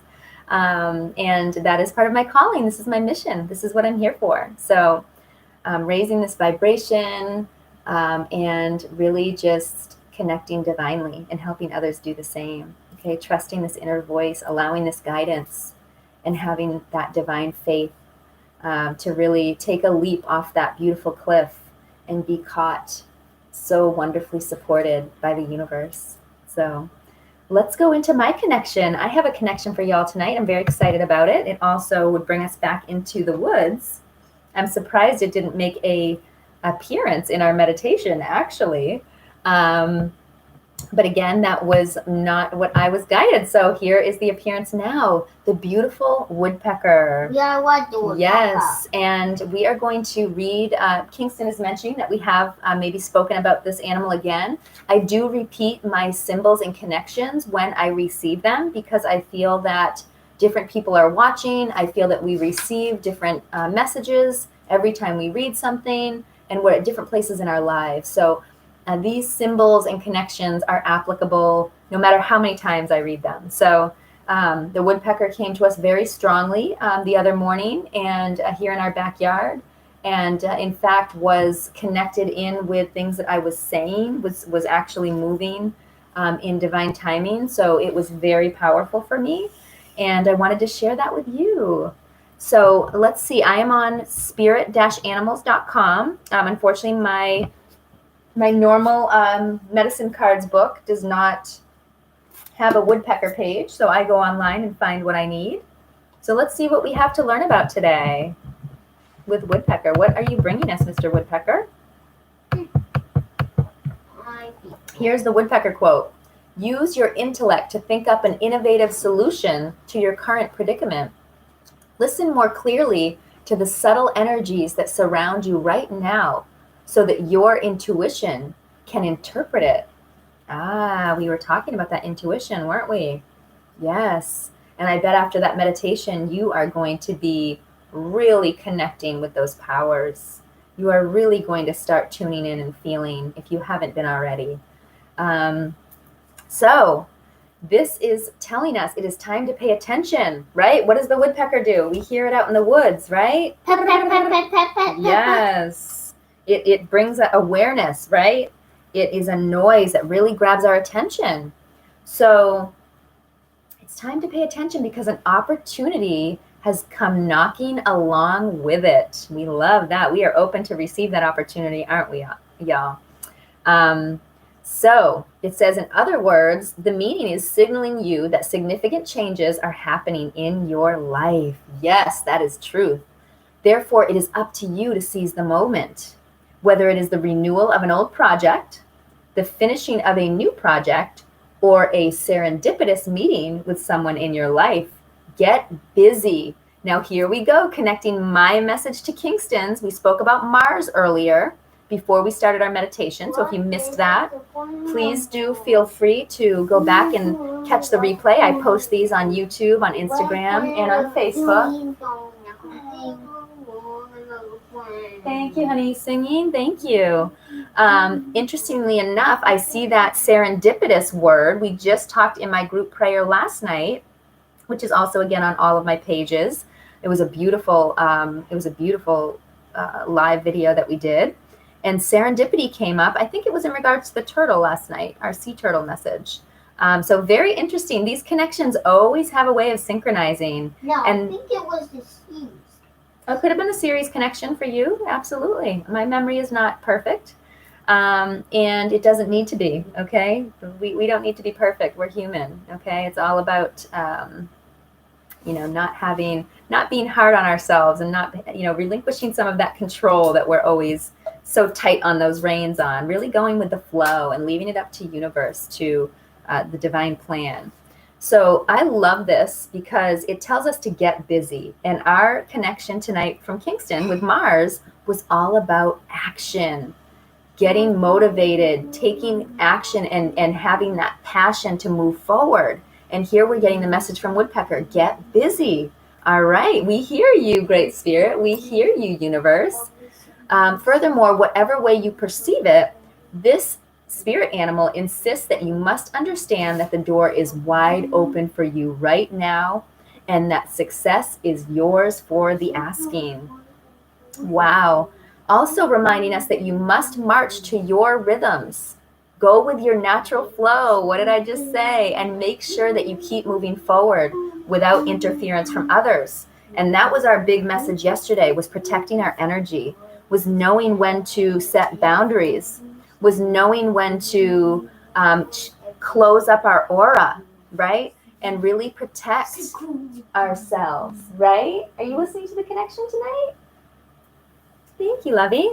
And that is part of my calling. This is my mission. This is what I'm here for. So raising this vibration and really just connecting divinely and helping others do the same. Okay, trusting this inner voice, allowing this guidance, and having that divine faith to really take a leap off that beautiful cliff and be caught so wonderfully supported by the universe. So let's go into my connection. I have a connection for y'all tonight. I'm very excited about it. It also would bring us back into the woods. I'm surprised it didn't make a appearance in our meditation, actually. But again, that was not what I was guided. So here is the appearance now. The beautiful woodpecker. Yeah, what the woodpecker? Yes, and we are going to read, Kingston is mentioning that we have maybe spoken about this animal again. I do repeat my symbols and connections when I receive them because I feel that different people are watching. I feel that we receive different messages every time we read something, and we're at different places in our lives. So these symbols and connections are applicable no matter how many times I read them. So the woodpecker came to us very strongly the other morning and here in our backyard, and in fact was connected in with things that I was saying, was actually moving in divine timing. So it was very powerful for me, and I wanted to share that with you. So let's see, I am on spirit-animals.com. Unfortunately, my normal medicine cards book does not have a woodpecker page, so I go online and find what I need. So let's see what we have to learn about today with woodpecker. What are you bringing us, Mr. Woodpecker? Here's the woodpecker quote. Use your intellect to think up an innovative solution to your current predicament. Listen more clearly to the subtle energies that surround you right now so that your intuition can interpret it. We were talking about that intuition, weren't we? Yes. And I bet after that meditation, you are going to be really connecting with those powers. You are really going to start tuning in and feeling if you haven't been already. So This is telling us it is time to pay attention, right? What does the woodpecker do? We hear it out in the woods, right? Pet, pet, pet, pet, pet, pet. Yes. It brings awareness, right? It is a noise that really grabs our attention. So it's time to pay attention because an opportunity has come knocking along with it. We love that. We are open to receive that opportunity, aren't we, y'all? So it says, in other words, the meaning is signaling you that significant changes are happening in your life. Yes, that is truth. Therefore, it is up to you to seize the moment, whether it is the renewal of an old project, the finishing of a new project, or a serendipitous meeting with someone in your life. Get busy. Now, here we go, connecting my message to Kingston's. We spoke about Mars earlier before we started our meditation. So if you missed that, please do feel free to go back and catch the replay. I post these on YouTube, on Instagram, and on Facebook. Thank you, honey. Singing. Thank you. Interestingly enough, I see that serendipitous word. We just talked in my group prayer last night, which is also again on all of my pages. It was a beautiful live video that we did. And serendipity came up. I think it was in regards to the turtle last night, our sea turtle message. So very interesting. These connections always have a way of synchronizing. No, I think it was the seas. Oh, could have been a series connection for you. Absolutely. My memory is not perfect. And it doesn't need to be, okay? We don't need to be perfect. We're human, okay? It's all about, not being hard on ourselves and not, relinquishing some of that control that we're always so tight on those reins on, really going with the flow and leaving it up to universe, to the divine plan. So I love this because it tells us to get busy. And our connection tonight from Kingston with Mars was all about action, getting motivated, taking action, and having that passion to move forward. And here we're getting the message from Woodpecker, get busy. All right, we hear you, Great Spirit. We hear you, universe. Furthermore, whatever way you perceive it, this spirit animal insists that you must understand that the door is wide open for you right now and that success is yours for the asking. Wow. Also reminding us that you must march to your rhythms. Go with your natural flow. What did I just say? And make sure that you keep moving forward without interference from others. And that was our big message yesterday, was protecting our energy, was knowing when to set boundaries, was knowing when to close up our aura, right? And really protect ourselves, right? Are you listening to the connection tonight? Thank you, Lovey.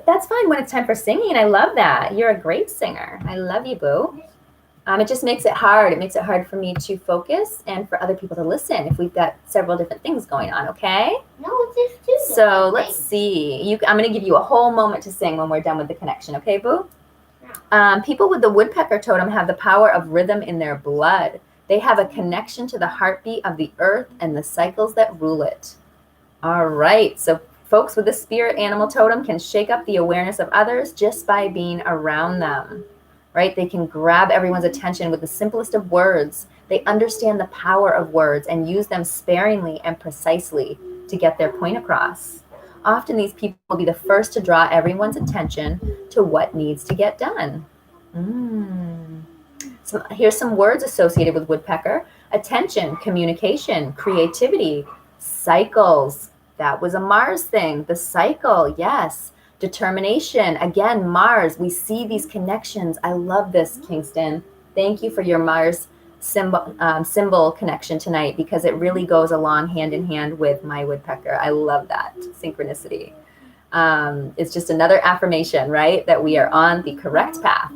That's fine when it's time for singing. I love that. You're a great singer. I love you, boo. It just makes it hard. It makes it hard for me to focus and for other people to listen if we've got several different things going on, okay? No, it's just two. So let's see. I'm going to give you a whole moment to sing when we're done with the connection, okay, boo? People with the woodpecker totem have the power of rhythm in their blood. They have a connection to the heartbeat of the earth and the cycles that rule it. All right. So folks with the spirit animal totem can shake up the awareness of others just by being around them. Right? They can grab everyone's attention with the simplest of words. They understand the power of words and use them sparingly and precisely to get their point across. Often these people will be the first to draw everyone's attention to what needs to get done. So here's some words associated with woodpecker. Attention, communication, creativity, cycles. That was a Mars thing. The cycle, yes. Determination, again, Mars. We see these connections. I love this, Kingston. Thank you for your Mars symbol connection tonight, because it really goes along hand in hand with my woodpecker. I love that synchronicity. It's just another affirmation, right? That we are on the correct path.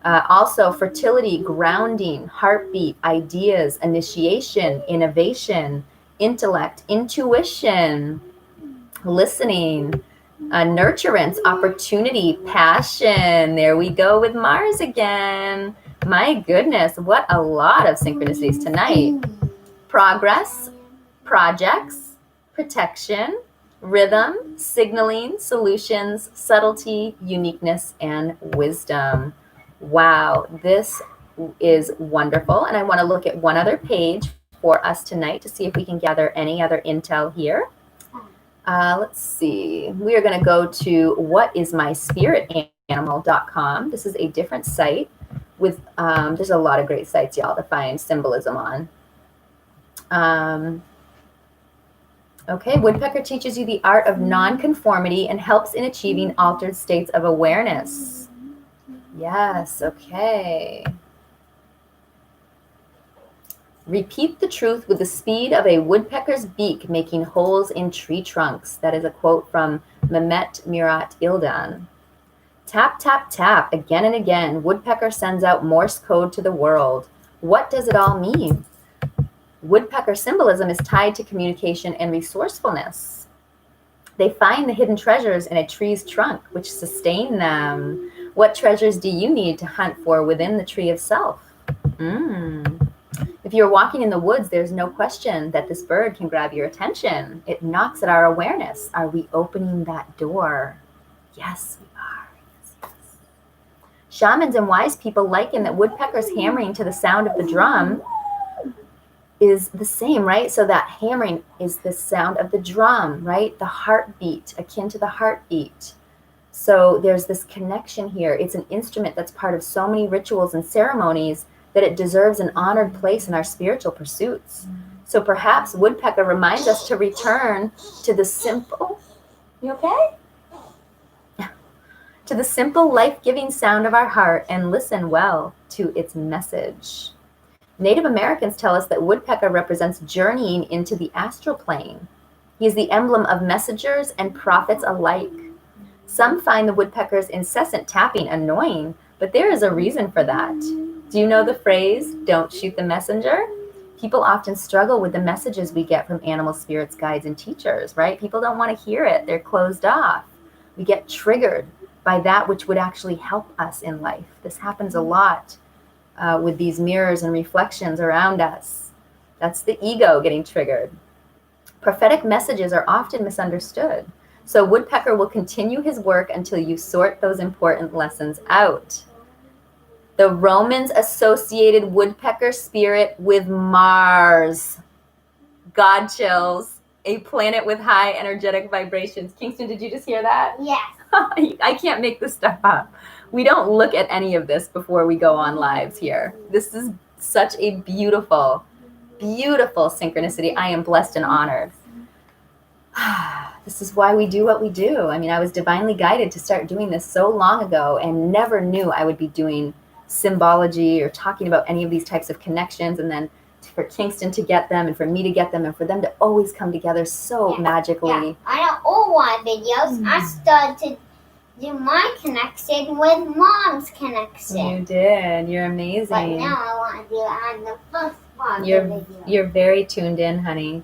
Also, fertility, grounding, heartbeat, ideas, initiation, innovation, intellect, intuition, listening, nurturance, opportunity, passion. There we go with Mars again. My goodness, what a lot of synchronicities tonight. Progress, projects, protection, rhythm, signaling, solutions, subtlety, uniqueness, and wisdom. Wow, this is wonderful. And I want to look at one other page for us tonight to see if we can gather any other intel here. Let's see. We are going to go to whatismyspiritanimal.com. This is a different site with, there's a lot of great sites, y'all, to find symbolism on. Okay, woodpecker teaches you the art of nonconformity and helps in achieving altered states of awareness. Yes, okay. Repeat the truth with the speed of a woodpecker's beak, making holes in tree trunks. That is a quote from Mehmet Murat Ildan. Tap, tap, tap, again and again. Woodpecker sends out Morse code to the world. What does it all mean? Woodpecker symbolism is tied to communication and resourcefulness. They find the hidden treasures in a tree's trunk, which sustain them. What treasures do you need to hunt for within the tree of self? If you're walking in the woods, there's no question that this bird can grab your attention. It knocks at our awareness. Are we opening that door? Yes, we are. Yes, yes. Shamans and wise people liken that woodpeckers hammering to the sound of the drum is the same, right? So that hammering is the sound of the drum, right? The heartbeat, akin to the heartbeat. So there's this connection here. It's an instrument that's part of so many rituals and ceremonies that it deserves an honored place in our spiritual pursuits. So perhaps woodpecker reminds us to return to the simple, you okay? To the simple life-giving sound of our heart and listen well to its message. Native Americans tell us that woodpecker represents journeying into the astral plane. He is the emblem of messengers and prophets alike. Some find the woodpecker's incessant tapping annoying, but there is a reason for that. Do you know the phrase, don't shoot the messenger? People often struggle with the messages we get from animal spirits, guides, and teachers, right? People don't want to hear it. They're closed off. We get triggered by that which would actually help us in life. This happens a lot with these mirrors and reflections around us. That's the ego getting triggered. Prophetic messages are often misunderstood. So woodpecker will continue his work until you sort those important lessons out. The Romans associated woodpecker spirit with Mars. God chills. A planet with high energetic vibrations. Kingston, did you just hear that? Yes. I can't make this stuff up. We don't look at any of this before we go on lives here. This is such a beautiful, beautiful synchronicity. I am blessed and honored. This is why we do what we do. I mean, I was divinely guided to start doing this so long ago and never knew I would be doing symbology or talking about any of these types of connections, and then for Kingston to get them and for me to get them and for them to always come together so magically. Yeah. I know all my videos. I started to do my connection with Mom's connection. You did. You're amazing. But now I want to do it on the first part of the video. You're very tuned in, honey.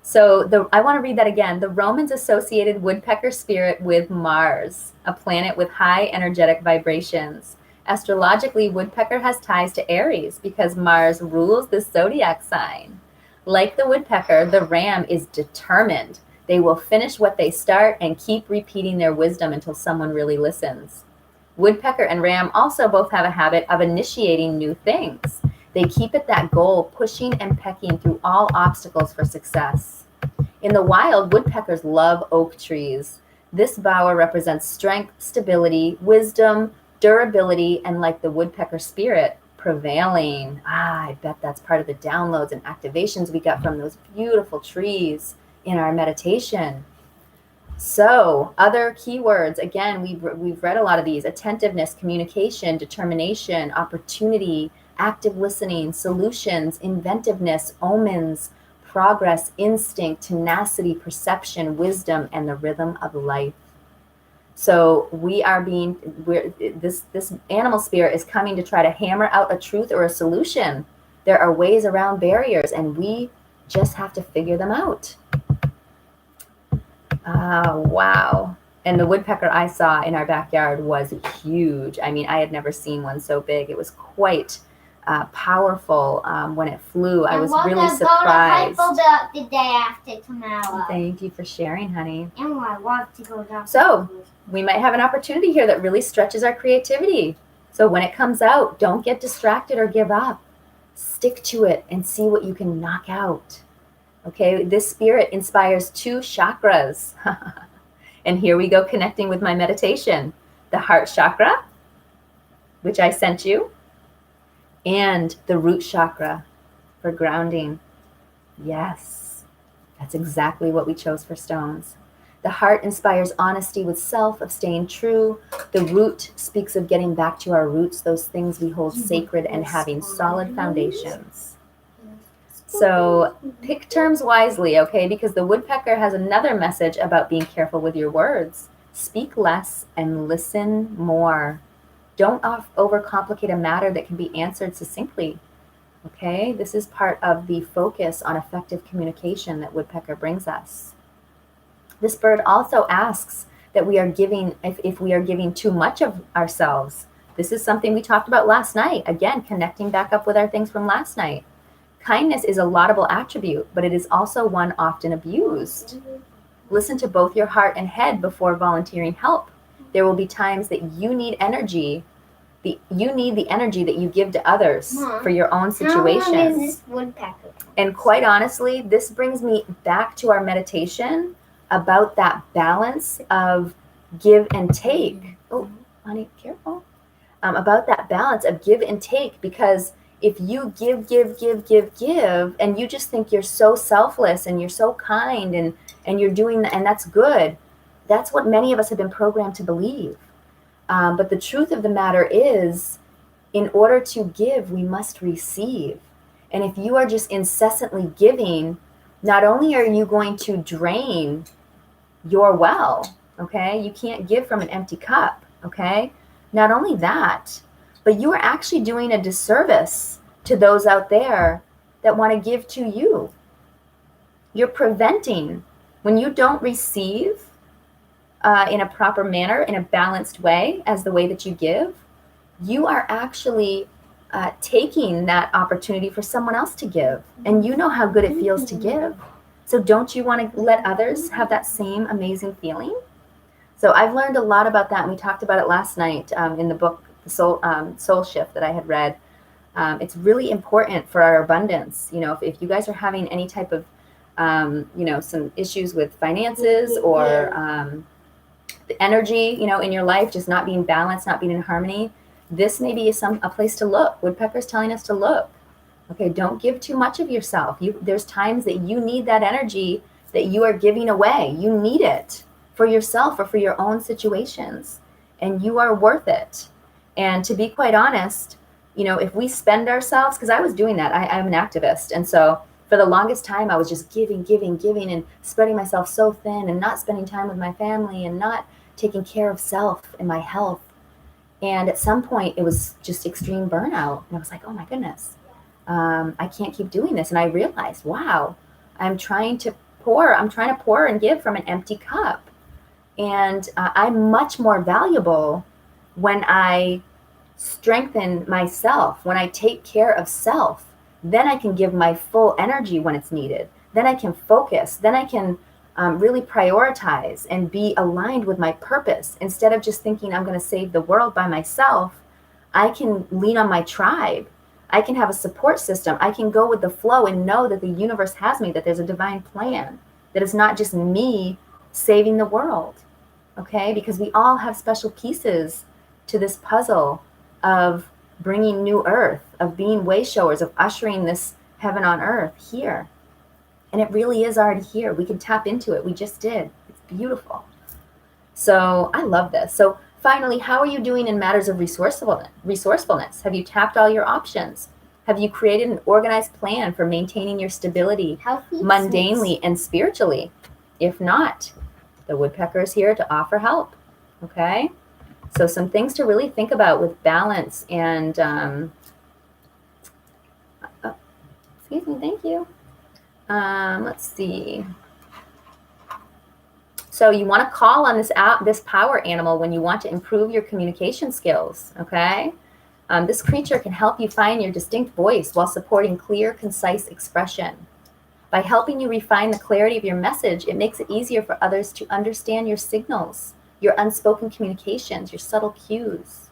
So I want to read that again. The Romans associated woodpecker spirit with Mars, a planet with high energetic vibrations. Astrologically, woodpecker has ties to Aries because Mars rules the zodiac sign. Like the woodpecker, the ram is determined. They will finish what they start and keep repeating their wisdom until someone really listens. Woodpecker and ram also both have a habit of initiating new things. They keep at that goal, pushing and pecking through all obstacles for success. In the wild, woodpeckers love oak trees. This bower represents strength, stability, wisdom, durability, and like the woodpecker spirit, prevailing. I bet that's part of the downloads and activations we got from those beautiful trees in our meditation. So other keywords, again, we've read a lot of these: attentiveness, communication, determination, opportunity, active listening, solutions, inventiveness, omens, progress, instinct, tenacity, perception, wisdom, and the rhythm of life. So this animal spirit is coming to try to hammer out a truth or a solution. There are ways around barriers, and we just have to figure them out. Wow. And the woodpecker I saw in our backyard was huge. I mean, I had never seen one so big. It was quite powerful when it flew. I was really surprised. The day after tomorrow. Thank you for sharing, honey. And I want to go down. So we might have an opportunity here that really stretches our creativity. So when it comes out, don't get distracted or give up. Stick to it and see what you can knock out. Okay, this spirit inspires 2 chakras. And here we go, connecting with my meditation. The heart chakra, which I sent you, and the root chakra for grounding. Yes, that's exactly what we chose for stones. The heart inspires honesty with self, of staying true. The root speaks of getting back to our roots, those things we hold sacred, and having solid foundations. So pick terms wisely, okay? Because the woodpecker has another message about being careful with your words. Speak less and listen more. Don't overcomplicate a matter that can be answered succinctly. Okay, this is part of the focus on effective communication that woodpecker brings us. This bird also asks that we are giving, if we are giving too much of ourselves. This is something we talked about last night. Again, connecting back up with our things from last night. Kindness is a laudable attribute, but it is also one often abused. Listen to both your heart and head before volunteering help. There will be times that you need energy. You need the energy that you give to others for your own situations. How long is this woodpecker? And quite honestly, this brings me back to our meditation about that balance of give and take. Oh, honey, careful. About that balance of give and take, because if you give, and you just think you're so selfless and you're so kind and you're doing that, and that's good, that's what many of us have been programmed to believe. But the truth of the matter is, in order to give, we must receive. And if you are just incessantly giving, not only are you going to drain your well, okay? You can't give from an empty cup, okay? Not only that, but you are actually doing a disservice to those out there that want to give to you. You're preventing, when you don't receive in a proper manner, in a balanced way, as the way that you give, you are actually taking that opportunity for someone else to give. And you know how good it feels to give. So don't you want to let others have that same amazing feeling? So I've learned a lot about that, and we talked about it last night in the book, The Soul Shift, that I had read. It's really important for our abundance. You know, if you guys are having any type of, some issues with finances or the energy, in your life just not being balanced, not being in harmony, this may be a place to look. Woodpecker's telling us to look. Okay, don't give too much of yourself. There's times that you need that energy that you are giving away. You need it for yourself or for your own situations, and you are worth it. And to be quite honest, if we spend ourselves, because I was doing that, I'm an activist, and so for the longest time I was just giving, and spreading myself so thin, and not spending time with my family, and not taking care of self and my health. And at some point it was just extreme burnout, and I was like, oh my goodness, I can't keep doing this. And I realized, wow, I'm trying to pour and give from an empty cup. And I'm much more valuable when I strengthen myself, when I take care of self. Then I can give my full energy when it's needed. Then I can focus. Then I can really prioritize and be aligned with my purpose. Instead of just thinking I'm going to save the world by myself, I can lean on my tribe. I can have a support system. I can go with the flow and know that the universe has me, that there's a divine plan, that it's not just me saving the world, okay? Because we all have special pieces to this puzzle of bringing new earth, of being way showers, of ushering this heaven on earth here. And it really is already here. We can tap into it. We just did. It's beautiful. So I love this. So finally, how are you doing in matters of resourcefulness? Have you tapped all your options? Have you created an organized plan for maintaining your stability mundanely and spiritually? If not, the woodpecker is here to offer help. Okay? So some things to really think about with balance and, excuse me, thank you. Let's see. So you want to call on this power animal when you want to improve your communication skills, okay? This creature can help you find your distinct voice while supporting clear, concise expression. By helping you refine the clarity of your message, it makes it easier for others to understand your signals, your unspoken communications, your subtle cues.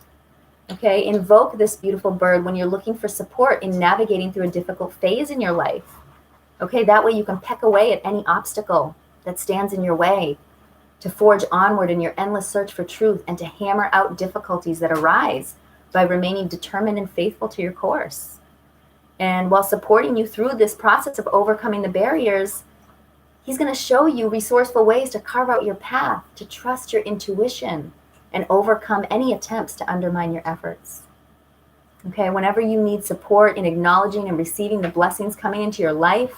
Okay, invoke this beautiful bird when you're looking for support in navigating through a difficult phase in your life. Okay, that way you can peck away at any obstacle that stands in your way, to forge onward in your endless search for truth, and to hammer out difficulties that arise by remaining determined and faithful to your course. And while supporting you through this process of overcoming the barriers, he's going to show you resourceful ways to carve out your path, to trust your intuition, and overcome any attempts to undermine your efforts. Okay, whenever you need support in acknowledging and receiving the blessings coming into your life,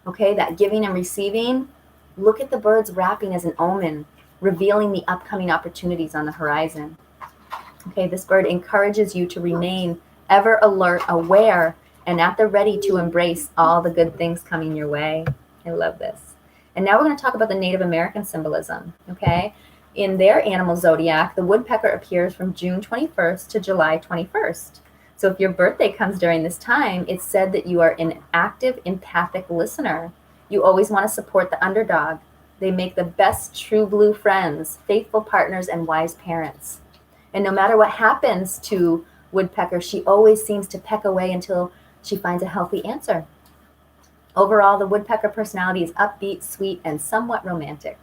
okay, that giving and receiving, look at the birds rapping as an omen, revealing the upcoming opportunities on the horizon. Okay, this bird encourages you to remain ever alert, aware, and at the ready to embrace all the good things coming your way. I love this. And now we're going to talk about the Native American symbolism, okay? In their animal zodiac, the woodpecker appears from June 21st to July 21st. So if your birthday comes during this time, it's said that you are an active, empathic listener. You always want to support the underdog. They make the best true blue friends, faithful partners, and wise parents. And no matter what happens to woodpecker, she always seems to peck away until she finds a healthy answer. Overall, the woodpecker personality is upbeat, sweet, and somewhat romantic.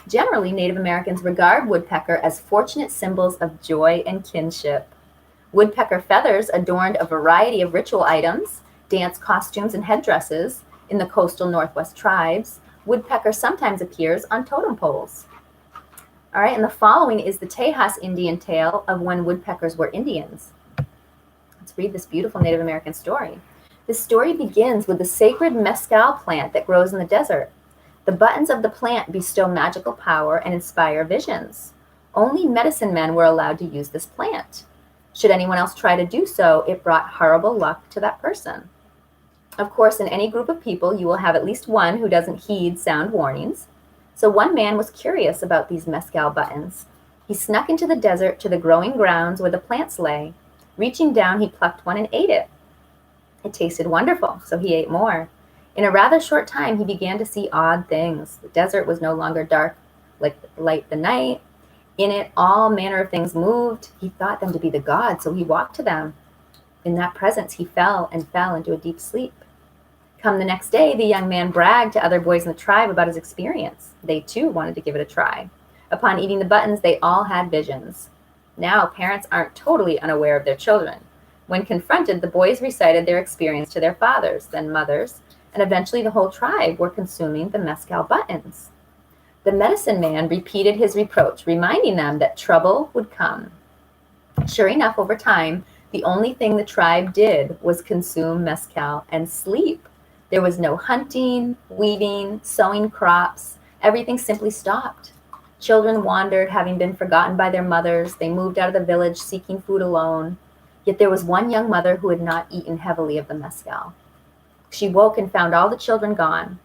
Generally, Native Americans regard woodpecker as fortunate symbols of joy and kinship. Woodpecker feathers adorned a variety of ritual items, dance costumes, and headdresses. In the coastal Northwest tribes, woodpecker sometimes appears on totem poles. All right, and the following is the Tejas Indian tale of when woodpeckers were Indians. Let's read this beautiful Native American story. This story begins with the sacred mescal plant that grows in the desert. The buttons of the plant bestow magical power and inspire visions. Only medicine men were allowed to use this plant. Should anyone else try to do so, it brought horrible luck to that person. Of course, in any group of people, you will have at least one who doesn't heed sound warnings. So one man was curious about these mescal buttons. He snuck into the desert to the growing grounds where the plants lay. Reaching down, he plucked one and ate it. It tasted wonderful, so he ate more. In a rather short time, he began to see odd things. The desert was no longer dark like light the night. In it, all manner of things moved. He thought them to be the gods, so he walked to them. In that presence, he fell into a deep sleep. Come the next day, the young man bragged to other boys in the tribe about his experience. They too wanted to give it a try. Upon eating the buttons, they all had visions. Now, parents aren't totally unaware of their children. When confronted, the boys recited their experience to their fathers, then mothers, and eventually the whole tribe were consuming the mescal buttons. The medicine man repeated his reproach, reminding them that trouble would come. Sure enough, over time, the only thing the tribe did was consume mescal and sleep. There was no hunting, weeding, sowing crops. Everything simply stopped. Children wandered, having been forgotten by their mothers. They moved out of the village seeking food alone. Yet there was one young mother who had not eaten heavily of the mescal. She woke and found all the children gone.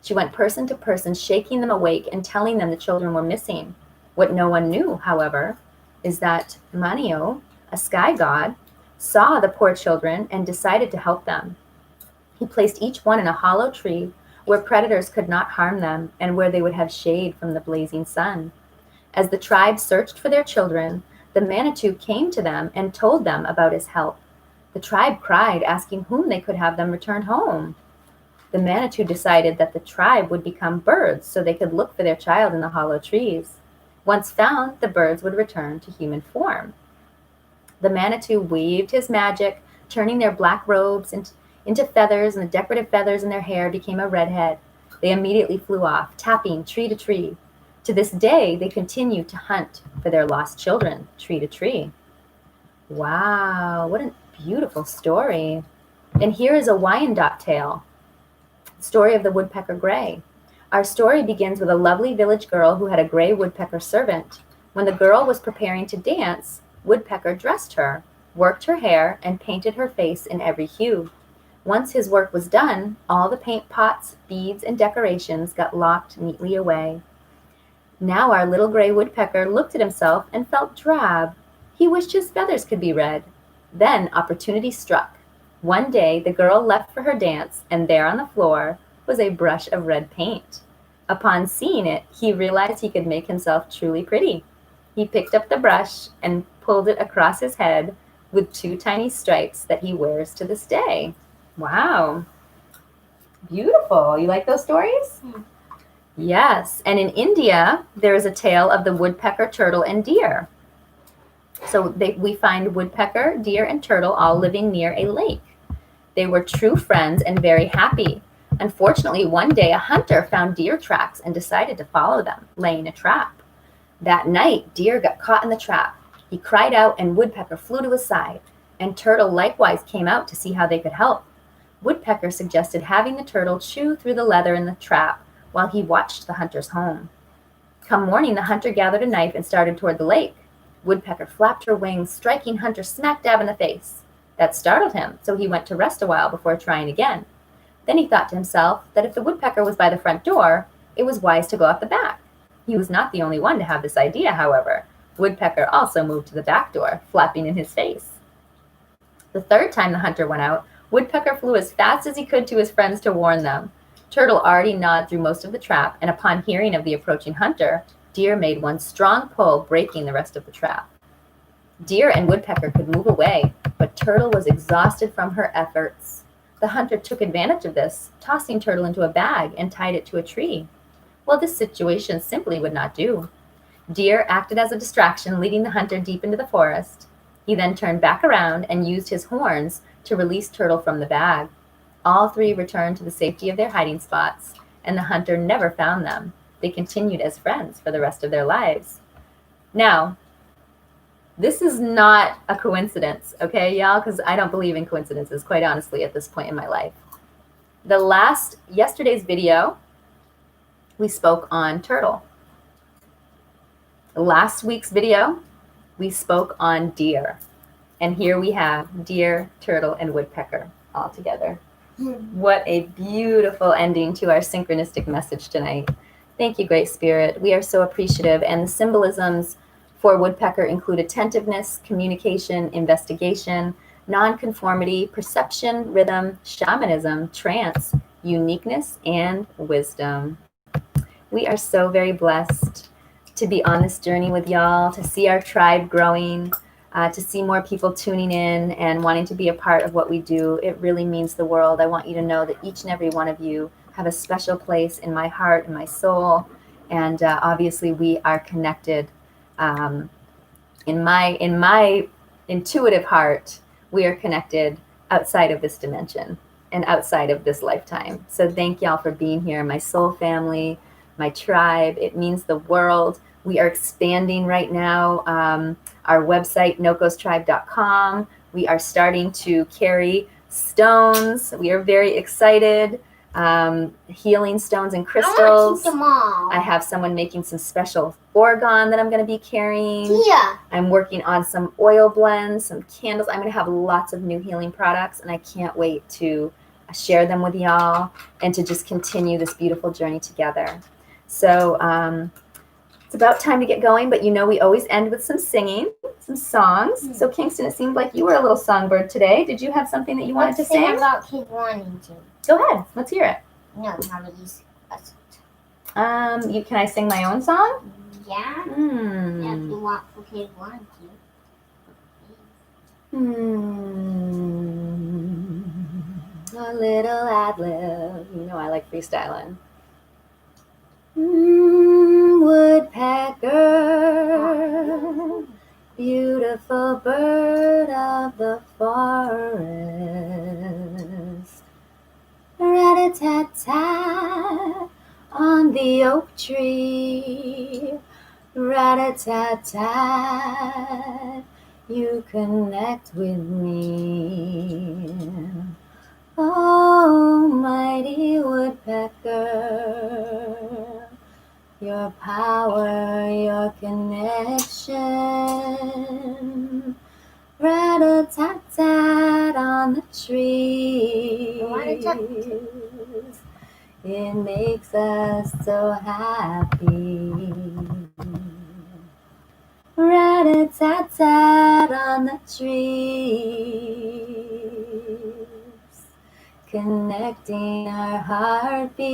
She went person to person, shaking them awake and telling them the children were missing. What no one knew, however, is that Manio, a sky god, saw the poor children and decided to help them. He placed each one in a hollow tree where predators could not harm them and where they would have shade from the blazing sun. As the tribe searched for their children, the Manitou came to them and told them about his help. The tribe cried, asking whom they could have them returned home. The Manitou decided that the tribe would become birds so they could look for their child in the hollow trees. Once found, the birds would return to human form. The Manitou weaved his magic, turning their black robes into feathers, and the decorative feathers in their hair became a redhead. They immediately flew off, tapping tree to tree. To this day, they continue to hunt for their lost children, tree to tree. Wow, what a beautiful story. And here is a Wyandot tale, story of the woodpecker gray. Our story begins with a lovely village girl who had a gray woodpecker servant. When the girl was preparing to dance, Woodpecker dressed her, worked her hair, and painted her face in every hue. Once his work was done, all the paint pots, beads, and decorations got locked neatly away. Now our little gray woodpecker looked at himself and felt drab. He wished his feathers could be red. Then opportunity struck. One day the girl left for her dance, and there on the floor was a brush of red paint. Upon seeing it, he realized he could make himself truly pretty. He picked up the brush and pulled it across his head with 2 tiny stripes that he wears to this day. Wow. Beautiful. You like those stories? Yeah. Yes. And in India, there is a tale of the woodpecker, turtle, and deer. So we find woodpecker, deer, and turtle all living near a lake. They were true friends and very happy. Unfortunately, one day a hunter found deer tracks and decided to follow them, laying a trap. That night, deer got caught in the trap. He cried out and woodpecker flew to his side, and turtle likewise came out to see how they could help. Woodpecker suggested having the turtle chew through the leather in the trap while he watched the hunter's home. Come morning, the hunter gathered a knife and started toward the lake. Woodpecker flapped her wings, striking Hunter smack dab in the face. That startled him, so he went to rest a while before trying again. Then he thought to himself that if the woodpecker was by the front door, it was wise to go out the back. He was not the only one to have this idea, however. Woodpecker also moved to the back door, flapping in his face. The third time the hunter went out, Woodpecker flew as fast as he could to his friends to warn them. Turtle already gnawed through most of the trap, and upon hearing of the approaching hunter, Deer made one strong pull, breaking the rest of the trap. Deer and Woodpecker could move away, but Turtle was exhausted from her efforts. The hunter took advantage of this, tossing Turtle into a bag and tied it to a tree. Well, this situation simply would not do. Deer acted as a distraction, leading the hunter deep into the forest. He then turned back around and used his horns to release Turtle from the bag. All 3 returned to the safety of their hiding spots, and the hunter never found them. They continued as friends for the rest of their lives. Now, this is not a coincidence, okay, y'all? Because I don't believe in coincidences, quite honestly, at this point in my life. Yesterday's video, we spoke on turtle. Last week's video, we spoke on deer. And here we have deer, turtle, and woodpecker all together. What a beautiful ending to our synchronistic message tonight. Thank you, Great Spirit. We are so appreciative. And the symbolisms for woodpecker include attentiveness, communication, investigation, nonconformity, perception, rhythm, shamanism, trance, uniqueness, and wisdom. We are so very blessed to be on this journey with y'all, to see our tribe growing, to see more people tuning in and wanting to be a part of what we do. It really means the world. I want you to know that each and every one of you have a special place in my heart and my soul, and obviously we are connected. In my intuitive heart, we are connected outside of this dimension and outside of this lifetime. So thank y'all for being here, my soul family, my tribe. It means the world. We are expanding right now. Our website, nokostribe.com. We are starting to carry stones. We are very excited. Healing stones and crystals. I want to keep them all. I have someone making some special orgone that I'm going to be carrying. Yeah. I'm working on some oil blends, some candles. I'm going to have lots of new healing products, and I can't wait to share them with y'all and to just continue this beautiful journey together. So it's about time to get going, but you know we always end with some singing, some songs. Mm-hmm. So Kingston, it seemed like you were a little songbird today. Did you have something that you wanted to Let's sing sing? about kids wanting to. Go ahead. Let's hear it. No, how to use us. Can I sing my own song? Yeah. If you want for kids wanting to. A little ad-lib. You know I like freestyling. Woodpecker, beautiful bird of the forest. Rat-a-tat-tat on the oak tree. Rat-a-tat-tat, you connect with me. Oh, mighty woodpecker, your power, your connection. Rat-a-tat-tat on the trees. It makes us so happy. Rat-a-tat-tat on the trees, connecting our heartbeats.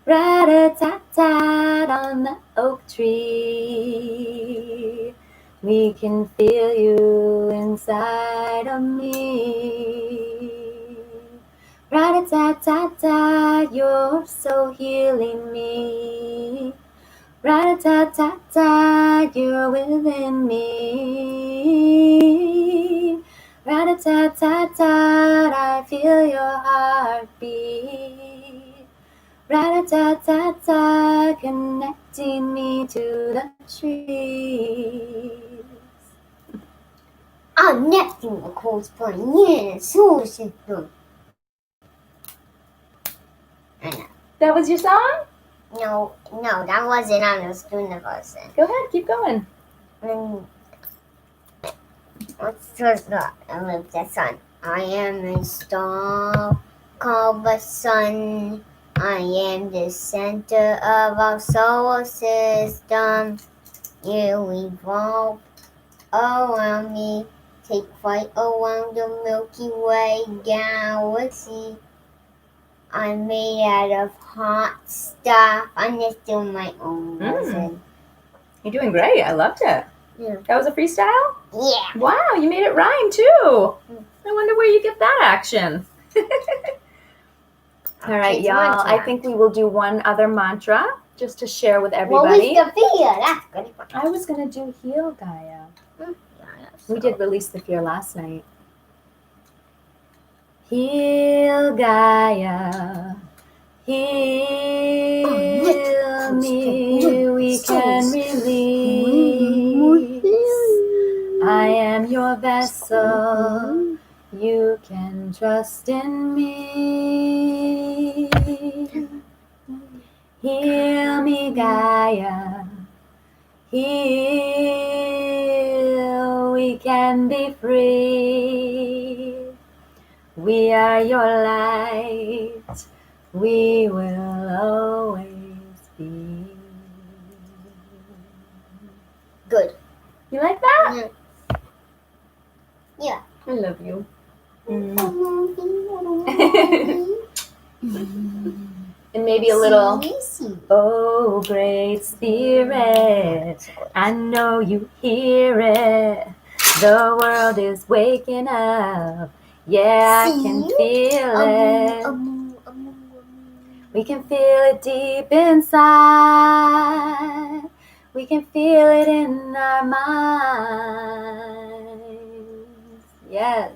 Rat-a-tat-tat on the oak tree. We can feel you inside of me. Ra-da-ta-ta-ta, you're so healing me. Ra-da-ta-ta-ta, you're within me. Ra-da-ta-ta-ta, I feel your heartbeat. Ra-da-ta-ta-ta, connecting me to the trees. I'm Neptune, of course, for yeah, solar system. I know. That was your song? No, that wasn't. I was doing the person. Go ahead, keep going. What's the sun? I am a star called the sun. I am the center of our solar system. You revolve around me, take flight around the Milky Way galaxy. I'm made out of hot stuff. I'm just doing my own version. You're doing great. I loved it. Yeah. That was a freestyle? Yeah. Wow, you made it rhyme too. I wonder where you get that action. All right, It's y'all. mantra. I think we will do one other mantra just to share with What everybody. was the fear? That's good. I was going to do Heal Gaia. We So- did Release the Fear last night. Heal Gaia. Heal me. We can release. I am your vessel. You can trust in me. Heal me, Gaia. Heal. We can be free. We are your light. We will always be. Good. You like that? Yeah. I love you. And maybe a little, oh, great spirit, I know you hear it. The world is waking up. Yeah, I can feel it. We can feel it deep inside. We can feel it in our minds. Yes.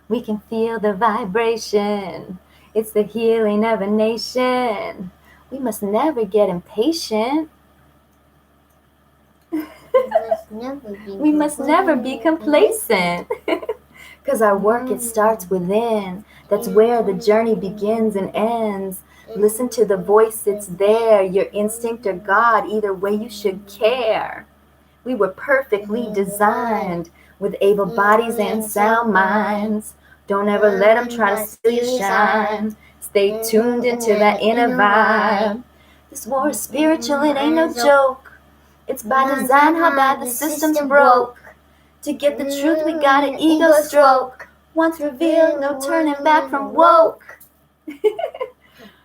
We can feel the vibration. It's the healing of a nation. We must never get impatient. We must never be complacent. Because our work, it starts within. That's where the journey begins and ends. Listen to the voice that's there. Your instinct or God, either way you should care. We were perfectly designed with able bodies and sound minds. Don't ever let them try to steal your shine. Stay tuned into that inner vibe. This war is spiritual, it ain't no joke. It's by design how bad the system's broke. To get the truth, we got an ego stroke. Once revealed, no turning back from woke.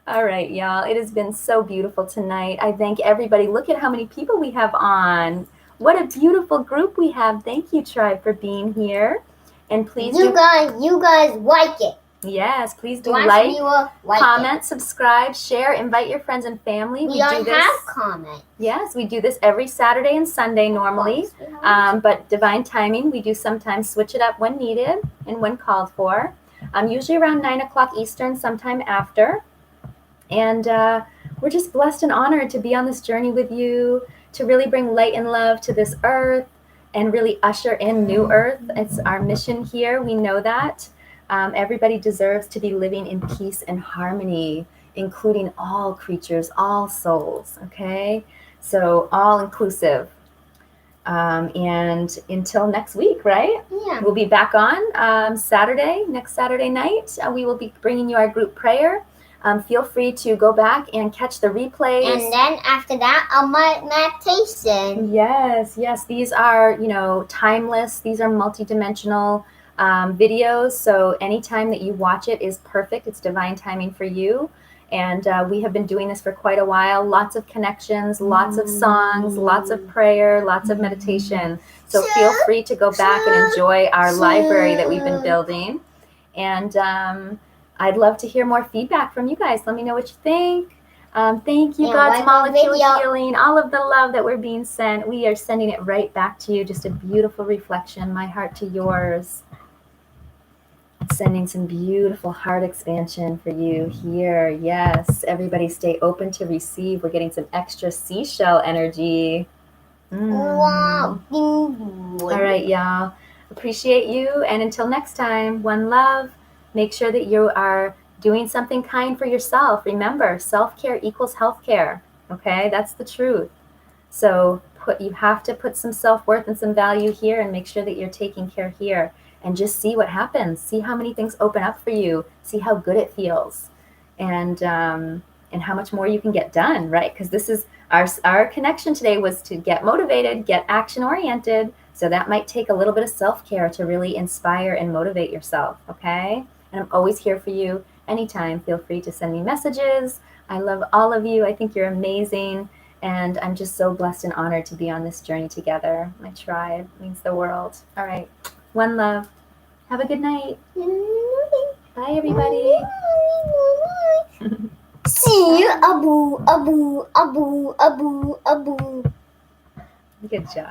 All right, y'all. It has been so beautiful tonight. I thank everybody. Look at how many people we have on. What a beautiful group we have. Thank you, Tribe, for being here. And please You guys like it. Yes, please do Watch like, me like comment, subscribe, share, invite your friends and family. We don't have comments. Yes, we do this every Saturday and Sunday normally. But divine timing, we do sometimes switch it up when needed and when called for. Usually around 9 o'clock Eastern, sometime after. And we're just blessed and honored to be on this journey with you, to really bring light and love to this earth and really usher in new earth. It's our mission here. We know that. Everybody deserves to be living in peace and harmony, including all creatures, all souls, okay? So all inclusive. And until next week, right? Yeah. We'll be back on next Saturday night. We will be bringing you our group prayer. Feel free to go back and catch the replays. And then after that, a meditation. Yes. These are, timeless. These are multidimensional videos. So anytime that you watch it is perfect. It's divine timing for you. And we have been doing this for quite a while. Lots of connections, lots of songs, lots of prayer, lots of meditation. So feel free to go back and enjoy our library that we've been building. And I'd love to hear more feedback from you guys. Let me know what you think. Thank you, God's Molecule Healing. All of the love that we're being sent, we are sending it right back to you. Just a beautiful reflection, my heart to yours. Sending some beautiful heart expansion for you here. Yes, everybody stay open to receive. We're getting some extra seashell energy. Wow. All right, y'all. Appreciate you. And until next time, one love. Make sure that you are doing something kind for yourself. Remember, self-care equals healthcare. Okay, that's the truth. So you have to put some self-worth and some value here and make sure that you're taking care here. And just see what happens. See how many things open up for you. See how good it feels, and how much more you can get done, right? Because this is our connection today was to get motivated, get action oriented. So that might take a little bit of self-care to really inspire and motivate yourself. Okay, and I'm always here for you anytime. Feel free to send me messages. I love all of you. I think you're amazing. And I'm just so blessed and honored to be on this journey together. My tribe means the world. All right. One love. Have a good night. Bye, everybody. See you, Abu, Abu, Abu, Abu, Abu. Good job.